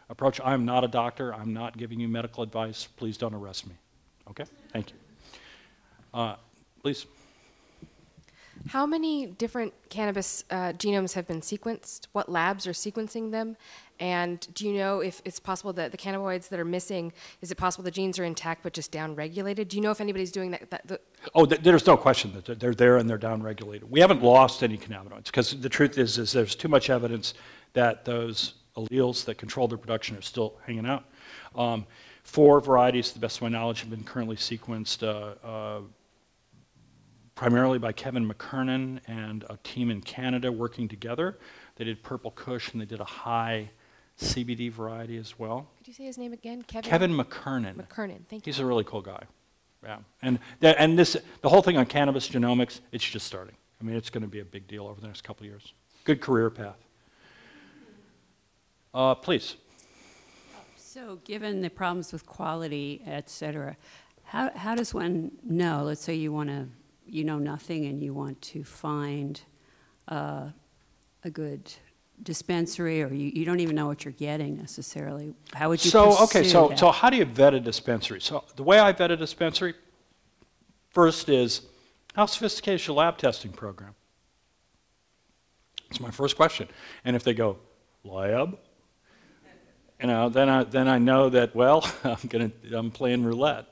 approach. I'm not a doctor. I'm not giving you medical advice. Please don't arrest me. Okay? Thank you. Please.
How many different cannabis genomes have been sequenced? What labs are sequencing them? And do you know if it's possible that the cannabinoids that are missing, is it possible the genes are intact but just downregulated? Do you know if anybody's doing that?
There's no question that they're there and they're downregulated. We haven't lost any cannabinoids because the truth is there's too much evidence that those alleles that control their production are still hanging out. 4 varieties, to the best of my knowledge, have been currently sequenced primarily by Kevin McKernan and a team in Canada working together. They did Purple Kush and they did a high CBD variety as well.
Could you say his name again?
Kevin McKernan.
McKernan, thank you.
He's a really cool guy. Yeah, and the whole thing on cannabis genomics, it's just starting. I mean, it's going to be a big deal over the next couple of years. Good career path. Please.
So given the problems with quality, et cetera, how does one know? Let's say you know nothing and you want to find a good dispensary, or you don't even know what you're getting necessarily. How would you pursue that?
So how do you vet a dispensary? So the way I vet a dispensary, first is, how sophisticated is your lab testing program? That's my first question. And if they go, lab? You know, then I know that, well, I'm playing roulette.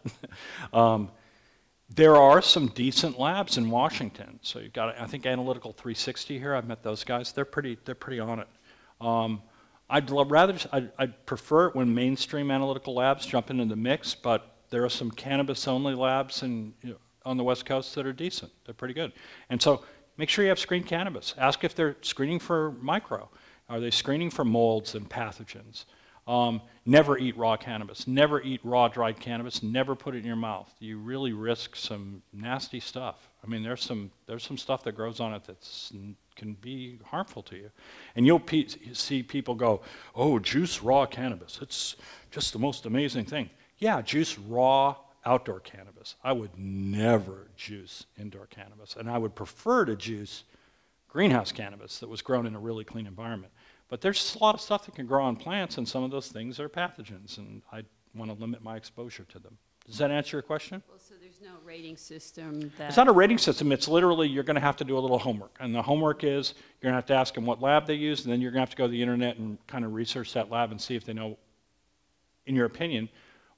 There are some decent labs in Washington. So you've got, I think, Analytical 360 here. I've met those guys. They're pretty on it. I'd prefer it when mainstream analytical labs jump into the mix, but there are some cannabis-only labs on the West Coast that are decent. They're pretty good. And so make sure you have screened cannabis. Ask if they're screening for micro. Are they screening for molds and pathogens? Never eat raw cannabis. Never eat raw dried cannabis. Never put it in your mouth. You really risk some nasty stuff. I mean, there's some stuff that grows on it that's can be harmful to you. And you'll see people go, oh, juice raw cannabis. It's just the most amazing thing. Yeah, juice raw outdoor cannabis. I would never juice indoor cannabis. And I would prefer to juice greenhouse cannabis that was grown in a really clean environment. But there's a lot of stuff that can grow on plants, and some of those things are pathogens, and I want to limit my exposure to them. Does that answer your question?
Well, so there's no rating system that...
It's not a rating system. It's literally you're going to have to do a little homework. And the homework is you're going to have to ask them what lab they use, and then you're going to have to go to the internet and kind of research that lab and see if they know, in your opinion,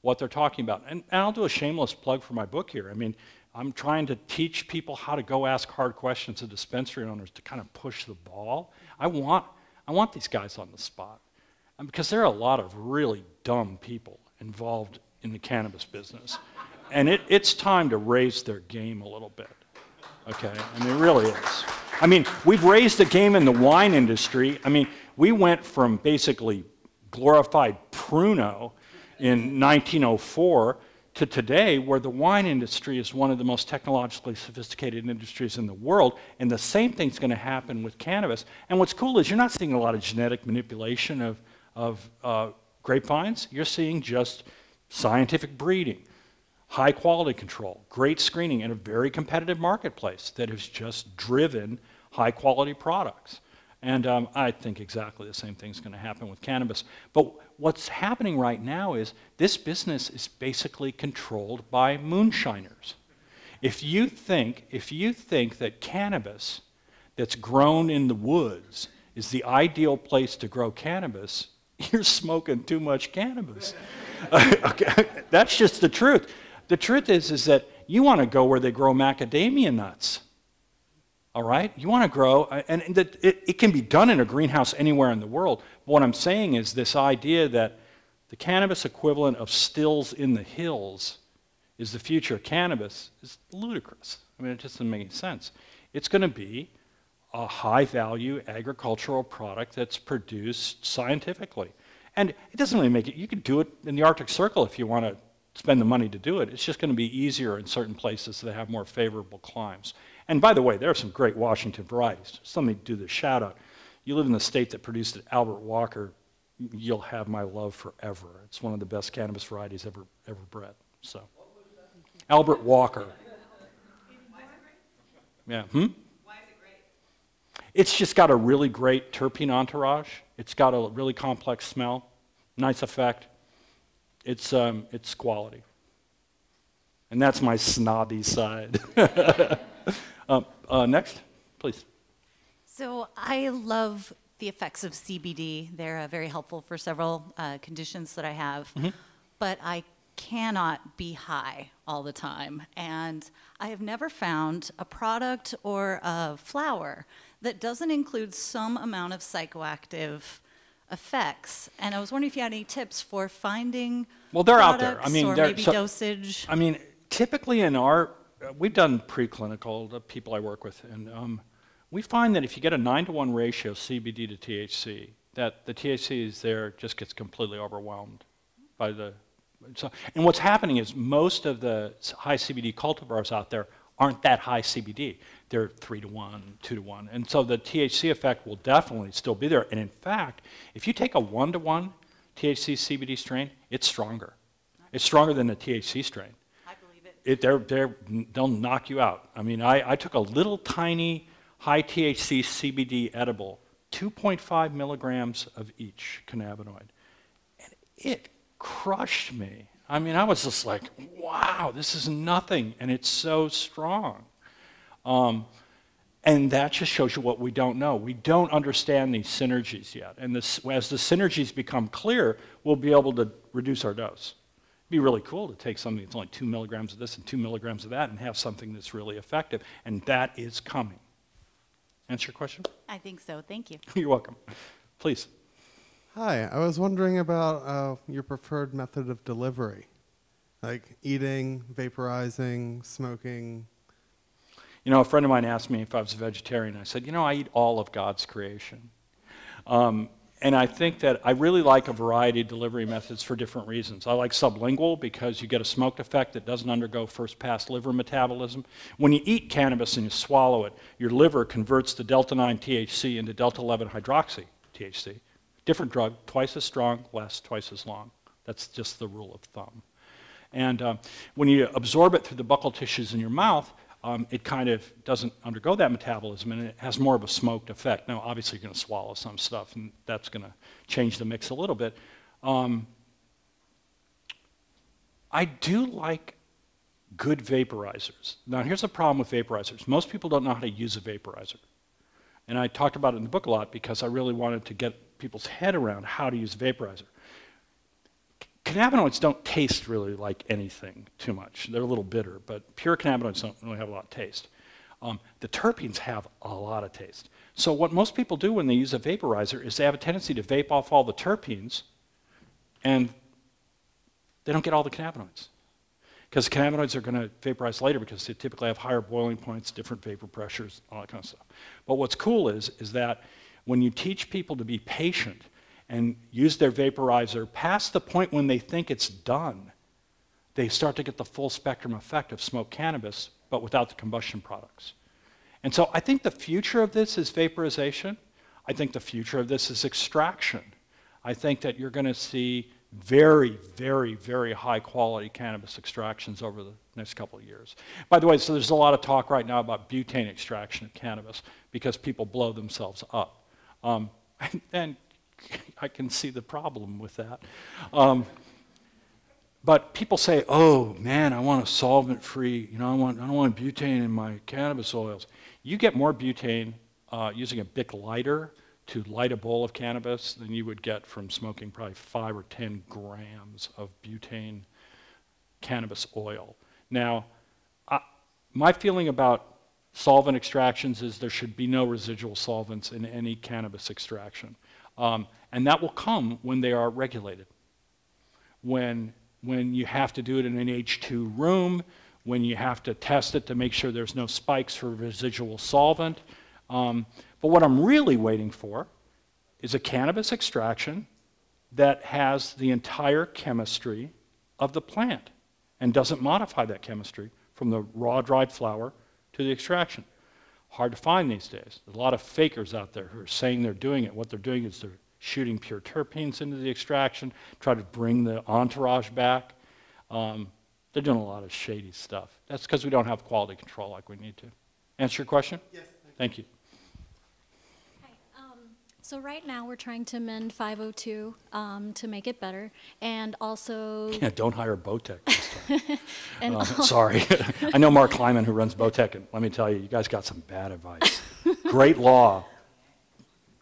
what they're talking about. And I'll do a shameless plug for my book here. I mean, I'm trying to teach people how to go ask hard questions to dispensary owners to kind of push the ball. I want these guys on the spot. Because there are a lot of really dumb people involved in the cannabis business. And it's time to raise their game a little bit. Okay? I mean, it really is. I mean, we've raised the game in the wine industry. I mean, we went from basically glorified Pruno in 1904 to today, where the wine industry is one of the most technologically sophisticated industries in the world, and the same thing's going to happen with cannabis. And what's cool is you're not seeing a lot of genetic manipulation of grapevines. You're seeing just scientific breeding, high quality control, great screening, and a very competitive marketplace that has just driven high quality products. And I think exactly the same thing's going to happen with cannabis. But what's happening right now is this business is basically controlled by moonshiners. If you think that cannabis that's grown in the woods is the ideal place to grow cannabis, you're smoking too much cannabis. Okay, that's just the truth. The truth is that you want to go where they grow macadamia nuts. All right? You want to grow, and it can be done in a greenhouse anywhere in the world. But what I'm saying is this idea that the cannabis equivalent of stills in the hills is the future of cannabis is ludicrous. I mean, it just doesn't make any sense. It's going to be a high-value agricultural product that's produced scientifically. And it doesn't really make it, you could do it in the Arctic Circle if you want to spend the money to do it. It's just going to be easier in certain places that have more favorable climes. And by the way, there are some great Washington varieties. Just let me do the shout out. You live in the state that produced it, Albert Walker, you'll have my love forever. It's one of the best cannabis varieties ever bred. So, Albert Walker. Yeah. Why is it great? It's just got a really great terpene entourage. It's got a really complex smell, nice effect. It's quality. And that's my snobby side. Next, please.
So I love the effects of CBD. They're very helpful for several conditions that I have. Mm-hmm. But I cannot be high all the time. And I have never found a product or a flower that doesn't include some amount of psychoactive effects. And I was wondering if you had any tips for finding
they're out there. I mean,
or maybe dosage.
I mean, typically in we've done preclinical, the people I work with, and we find that if you get a 9-to-1 ratio CBD to THC, that the THC is there just gets completely overwhelmed by the... and what's happening is most of the high CBD cultivars out there aren't that high CBD. They're 3-to-1, 2-to-1. And so the THC effect will definitely still be there. And in fact, if you take a 1-to-1 THC CBD strain, it's stronger. It's stronger than the THC strain.
I believe it.
They'll knock you out. I mean, I took a little tiny high THC CBD edible, 2.5 milligrams of each cannabinoid. And it crushed me. I mean, I was just like, wow, this is nothing, and it's so strong. And that just shows you what we don't know. We don't understand these synergies yet. And as the synergies become clear, we'll be able to reduce our dose. It'd be really cool to take something that's only 2 milligrams of this and 2 milligrams of that and have something that's really effective. And that is coming. Answer your question?
I think so. Thank you.
You're welcome. Please.
Hi, I was wondering about your preferred method of delivery, like eating, vaporizing, smoking.
You know, a friend of mine asked me if I was a vegetarian. I said, you know, I eat all of God's creation. And I think that I really like a variety of delivery methods for different reasons. I like sublingual because you get a smoked effect that doesn't undergo first-pass liver metabolism. When you eat cannabis and you swallow it, your liver converts the delta-9 THC into delta-11 hydroxy THC. Different drug, twice as strong, lasts twice as long. That's just the rule of thumb. And when you absorb it through the buccal tissues in your mouth, it kind of doesn't undergo that metabolism, and it has more of a smoked effect. Now, obviously, you're going to swallow some stuff, and that's going to change the mix a little bit. I do like good vaporizers. Now, here's the problem with vaporizers. Most people don't know how to use a vaporizer. And I talked about it in the book a lot because I really wanted to get people's head around how to use a vaporizer. Cannabinoids don't taste really like anything too much. They're a little bitter, but pure cannabinoids don't really have a lot of taste. The terpenes have a lot of taste. So what most people do when they use a vaporizer is they have a tendency to vape off all the terpenes, and they don't get all the cannabinoids. Because cannabinoids are going to vaporize later because they typically have higher boiling points, different vapor pressures, all that kind of stuff. But what's cool is that when you teach people to be patient and use their vaporizer past the point when they think it's done, they start to get the full spectrum effect of smoked cannabis, but without the combustion products. And so I think the future of this is vaporization. I think the future of this is extraction. I think that you're going to see very, very, very high quality cannabis extractions over the next couple of years. By the way, so there's a lot of talk right now about butane extraction of cannabis because people blow themselves up. And I can see the problem with that. But people say, oh man, I want a solvent-free, I don't want butane in my cannabis oils. You get more butane using a Bic lighter to light a bowl of cannabis than you would get from smoking probably 5 or 10 grams of butane cannabis oil. Now, my feeling about solvent extractions is there should be no residual solvents in any cannabis extraction. And that will come when they are regulated. When you have to do it in an H2 room, when you have to test it to make sure there's no spikes for residual solvent. But what I'm really waiting for is a cannabis extraction that has the entire chemistry of the plant and doesn't modify that chemistry from the raw dried flower to the extraction. Hard to find these days. There's a lot of fakers out there who are saying they're doing it. What they're doing is they're shooting pure terpenes into the extraction, try to bring the entourage back. They're doing a lot of shady stuff. That's because we don't have quality control like we need to. Answer your question?
Yes.
Thank you.
So right now we're trying to amend 502 to make it better, and also
Yeah, don't hire Botec this time. Sorry. I know Mark Kleiman who runs Botec, and let me tell you, you guys got some bad advice. Great law,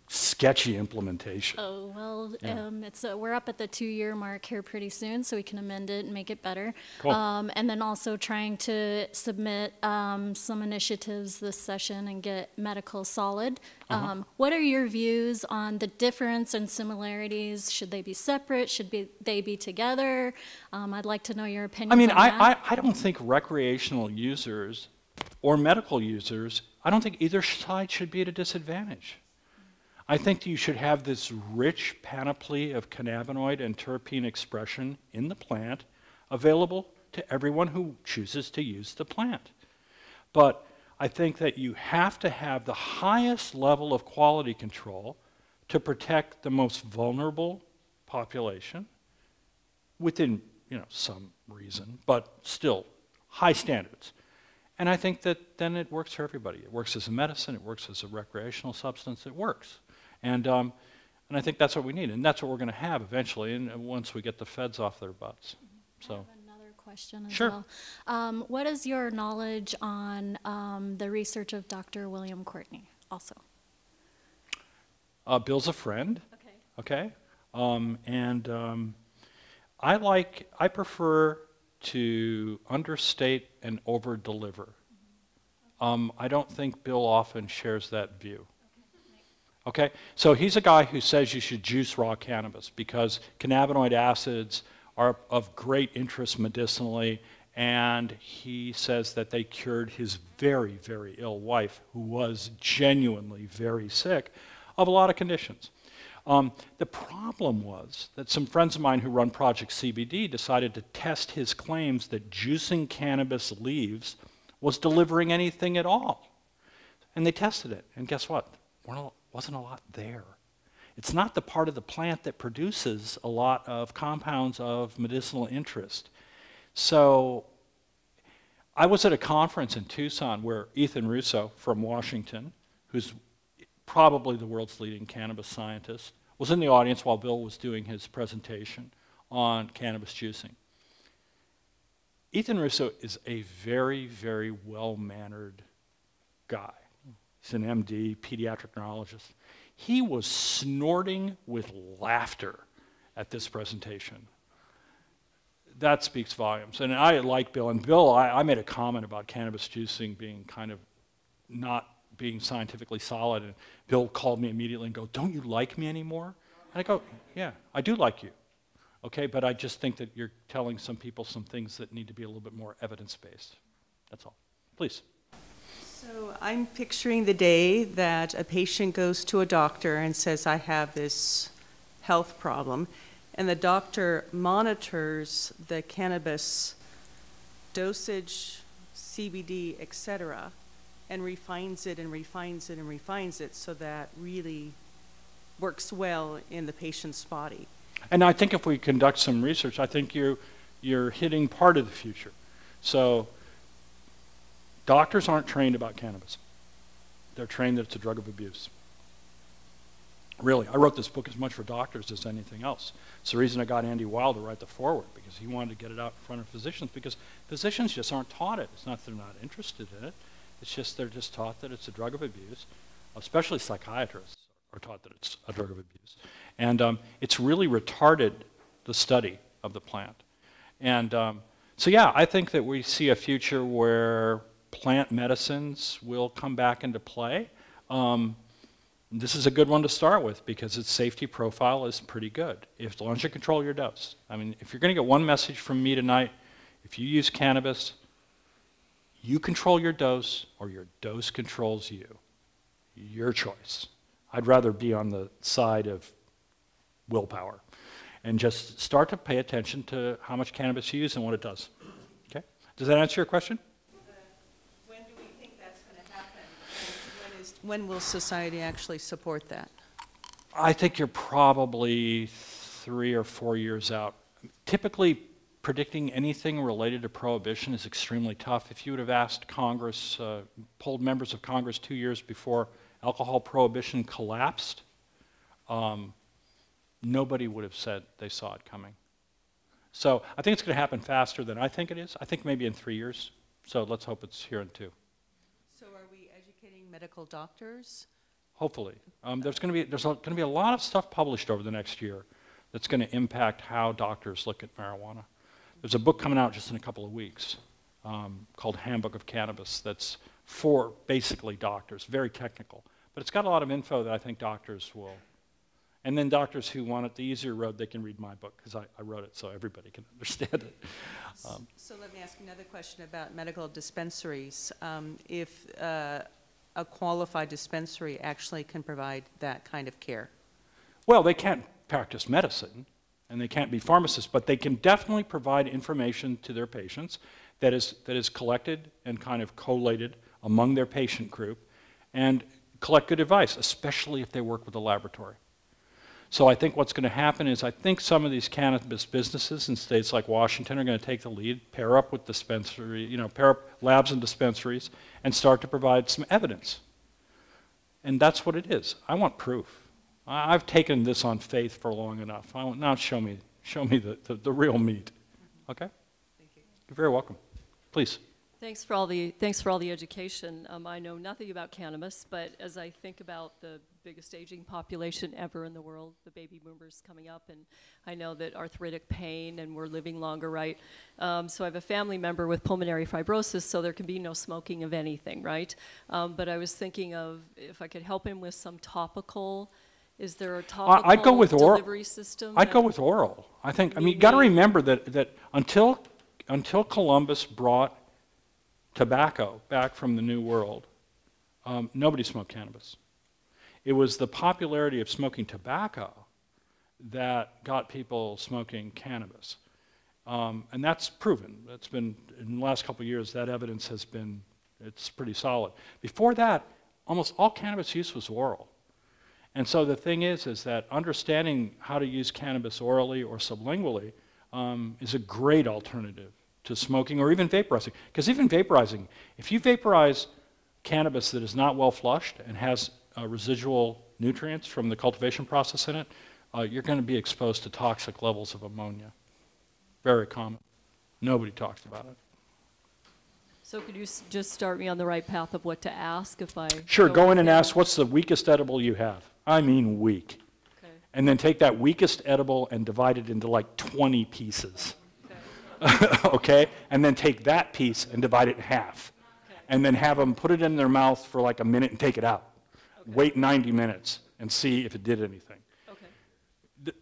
sketchy implementation.
oh well,
Yeah.
we're up at the 2-year mark here pretty soon, so we can amend it and make it better.
Cool.
And then also trying to submit some initiatives this session and get medical solid. What are your views on the difference and similarities? Should they be separate? Should they be together? I'd like to know your opinion.
I mean,
on that.
I don't think recreational users or medical users, I don't think either side should be at a disadvantage. I think you should have this rich panoply of cannabinoid and terpene expression in the plant available to everyone who chooses to use the plant. But I think that you have to have the highest level of quality control to protect the most vulnerable population within, some reason, but still high standards. And I think that then it works for everybody. It works as a medicine, it works as a recreational substance, it works. And I think that's what we need, and that's what we're going to have eventually, and once we get the feds off their butts.
I
So,
have another question as
Sure.
well. What is your knowledge on the research of Dr. William Courtney also?
Bill's a friend,
Okay.
okay? I prefer to understate and over-deliver. I don't think Bill often shares that view. Okay, so he's a guy who says you should juice raw cannabis because cannabinoid acids are of great interest medicinally, and he says that they cured his very, very ill wife, who was genuinely very sick, of a lot of conditions. The problem was that some friends of mine who run Project CBD decided to test his claims that juicing cannabis leaves was delivering anything at all. And they tested it, and guess what? Wasn't a lot there. It's not the part of the plant that produces a lot of compounds of medicinal interest. So I was at a conference in Tucson where Ethan Russo from Washington, who's probably the world's leading cannabis scientist, was in the audience while Bill was doing his presentation on cannabis juicing. Ethan Russo is a very, very well-mannered guy. He's an MD, pediatric neurologist. He was snorting with laughter at this presentation. That speaks volumes. And I like Bill. And Bill, I made a comment about cannabis juicing being kind of not being scientifically solid. And Bill called me immediately and go, "Don't you like me anymore?" And I go, "Yeah, I do like you. Okay, but I just think that you're telling some people some things that need to be a little bit more evidence-based." That's all. Please.
So I'm picturing the day that a patient goes to a doctor and says, "I have this health problem," and the doctor monitors the cannabis dosage, CBD, etc., and refines it and refines it and refines it so that really works well in the patient's body.
And I think if we conduct some research, I think you're hitting part of the future. So doctors aren't trained about cannabis. They're trained that it's a drug of abuse. Really, I wrote this book as much for doctors as anything else. It's the reason I got Andy Weil to write the foreword, because he wanted to get it out in front of physicians, because physicians just aren't taught it. It's not that they're not interested in it. It's just they're just taught that it's a drug of abuse. Especially psychiatrists are taught that it's a drug of abuse. And it's really retarded the study of the plant. And so yeah, I think that we see a future where plant medicines will come back into play. This is a good one to start with because its safety profile is pretty good, as long as you control your dose. I mean, if you're going to get one message from me tonight, if you use cannabis, you control your dose or your dose controls you. Your choice. I'd rather be on the side of willpower and just start to pay attention to how much cannabis you use and what it does. Okay? Does that answer your question?
When do we think that's going to happen? When will society actually support that?
I think you're probably 3 or 4 years out. Typically, predicting anything related to prohibition is extremely tough. If you would have asked Congress, polled members of Congress 2 years before alcohol prohibition collapsed, nobody would have said they saw it coming. So I think it's going to happen faster than I think it is. I think maybe in 3 years. So let's hope it's here in 2.
So are we educating medical doctors?
Hopefully. There's going to be a lot of stuff published over the next year that's going to impact how doctors look at marijuana. There's a book coming out just in a couple of weeks called Handbook of Cannabis that's for basically doctors, very technical. But it's got a lot of info that I think doctors will. And then doctors who want it the easier road, they can read my book because I wrote it so everybody can understand it.
So let me ask you another question about medical dispensaries. If a qualified dispensary actually can provide that kind of care?
Well, they can't practice medicine and they can't be pharmacists, but they can definitely provide information to their patients that is collected and kind of collated among their patient group and collect good advice, especially if they work with a laboratory. So I think what's going to happen is I think some of these cannabis businesses in states like Washington are going to take the lead, pair up with pair up labs and dispensaries and start to provide some evidence. And that's what it is. I want proof. I've taken this on faith for long enough. Now show me the real meat. Okay?
Thank you.
You're very welcome. Please.
Thanks for all the education. I know nothing about cannabis, but as I think about the biggest aging population ever in the world, the baby boomers coming up, and I know that arthritic pain and we're living longer, right? So I have a family member with pulmonary fibrosis, so there can be no smoking of anything, right? But I was thinking of if I could help him with some topical. Is there a topical
I'd go with
delivery system?
I'd go with oral. I mean, you got to remember that until Columbus brought tobacco back from the New World, nobody smoked cannabis. It was the popularity of smoking tobacco that got people smoking cannabis. And that's proven. That's been, in the last couple of years, that evidence has been, it's pretty solid. Before that, almost all cannabis use was oral. And so the thing is that understanding how to use cannabis orally or sublingually is a great alternative to smoking or even vaporizing. Because even vaporizing, if you vaporize cannabis that is not well flushed and has residual nutrients from the cultivation process in it, you're going to be exposed to toxic levels of ammonia. Very common. Nobody talks about it.
So could you just start me on the right path of what to ask if I...
Sure, go in and
there?
ask, what's the weakest edible you have? I mean weak.
Okay.
And then take that weakest edible and divide it into like 20 pieces.
Okay.
Okay? And then take that piece and divide it in half.
Okay.
And then have them put it in their mouth for like a minute and take it out.
Okay.
Wait 90 minutes and see if it did anything.
Okay.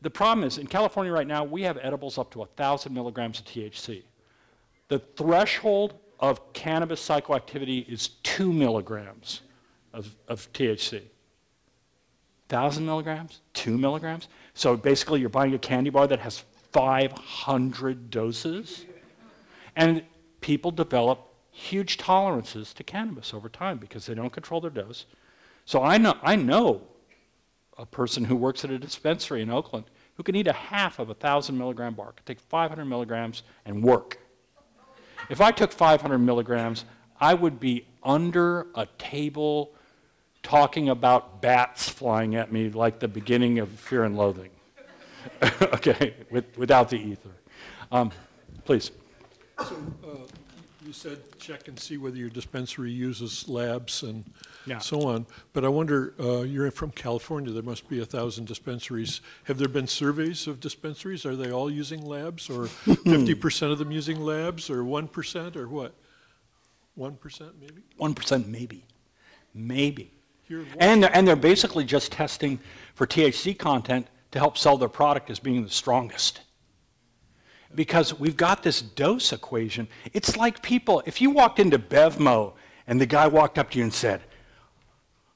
The problem is, in California right now, we have edibles up to 1,000 milligrams of THC. The threshold of cannabis psychoactivity is 2 milligrams of THC. 1,000 milligrams? 2 milligrams? So basically you're buying a candy bar that has 500 doses. And people develop huge tolerances to cannabis over time because they don't control their dose. So I know a person who works at a dispensary in Oakland who can eat a half of a 1,000 milligram bar, could take 500 milligrams and work. If I took 500 milligrams, I would be under a table talking about bats flying at me like the beginning of Fear and Loathing. Okay, without the ether. Please.
So you said check and see whether your dispensary uses labs and so on. But I wonder, you're from California, there must be 1,000 dispensaries. Have there been surveys of dispensaries? Are they all using labs, or 50% of them using labs, or 1%, or what? 1% maybe?
1% maybe. Maybe.
Here
And they're basically just testing for THC content to help sell their product as being the strongest. Because we've got this dose equation. It's like people, if you walked into Bevmo and the guy walked up to you and said,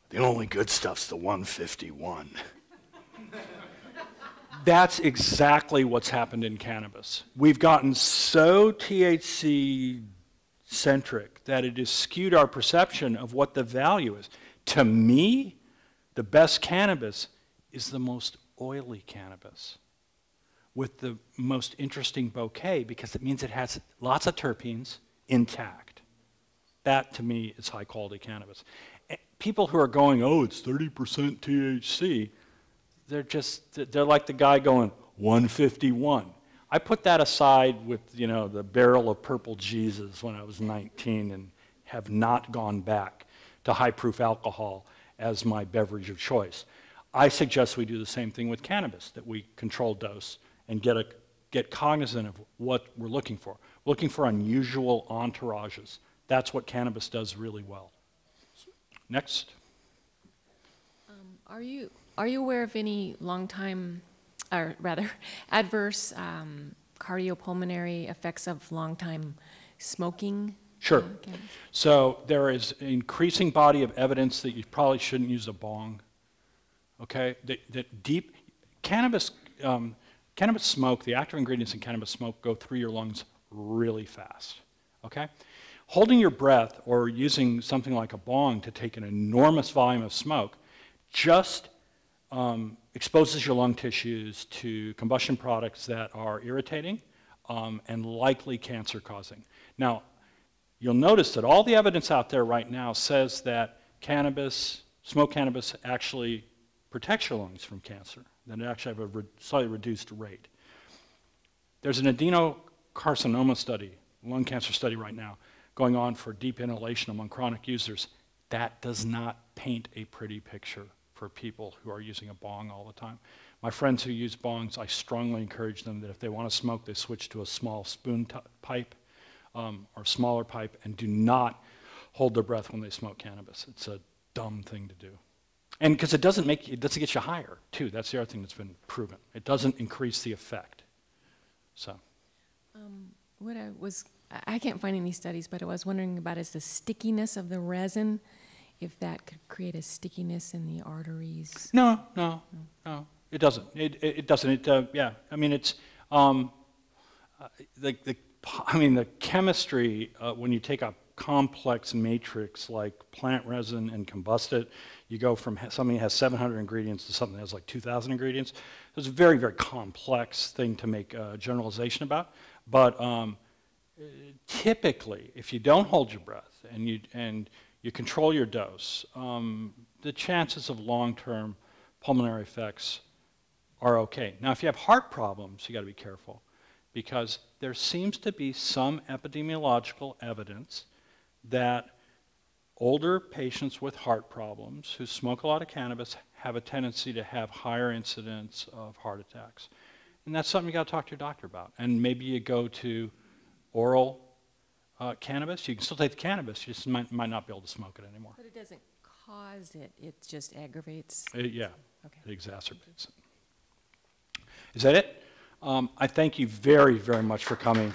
the only good stuff's the 151. That's exactly what's happened in cannabis. We've gotten so THC-centric that it has skewed our perception of what the value is. To me, the best cannabis is the most oily cannabis with the most interesting bouquet because it means it has lots of terpenes intact. That, to me, is high-quality cannabis. People who are going, oh, it's 30% THC, they're like the guy going, 151. I put that aside with, the barrel of Purple Jesus when I was 19 and have not gone back to high-proof alcohol as my beverage of choice. I suggest we do the same thing with cannabis, that we control dose and get cognizant of what we're looking for. Looking for unusual entourages. That's what cannabis does really well. Next.
Are you aware of any long-time, or rather, adverse cardiopulmonary effects of long-time smoking?
Sure. So there is an increasing body of evidence that you probably shouldn't use a bong. Okay? That deep cannabis smoke, the active ingredients in cannabis smoke go through your lungs really fast. Okay? Holding your breath or using something like a bong to take an enormous volume of smoke just exposes your lung tissues to combustion products that are irritating and likely cancer-causing. Now, you'll notice that all the evidence out there right now says that smoked cannabis actually protects your lungs from cancer, that it actually have a slightly reduced rate. There's an adenocarcinoma study, lung cancer study right now, going on for deep inhalation among chronic users. That does not paint a pretty picture for people who are using a bong all the time. My friends who use bongs, I strongly encourage them that if they want to smoke, they switch to a small spoon pipe or smaller pipe, and do not hold their breath when they smoke cannabis. It's a dumb thing to do. And because it doesn't get you higher, too. That's the other thing that's been proven. It doesn't increase the effect. So.
I can't find any studies, but I was wondering about is the stickiness of the resin, if that could create a stickiness in the arteries.
No. It doesn't. It doesn't. Yeah. I mean, it's the chemistry when you take a complex matrix like plant resin and combust it, you go from something that has 700 ingredients to something that has like 2,000 ingredients. It's a very, very complex thing to make a generalization about. But typically, if you don't hold your breath and you control your dose, the chances of long-term pulmonary effects are okay. Now, if you have heart problems, you got to be careful, because there seems to be some epidemiological evidence that older patients with heart problems who smoke a lot of cannabis have a tendency to have higher incidence of heart attacks. And that's something you got to talk to your doctor about. And maybe you go to oral cannabis. You can still take the cannabis, you just might not be able to smoke it anymore.
But it doesn't cause it, it just aggravates.
Yeah,
Okay.
it exacerbates it. Is that it? I thank you very, very much for coming.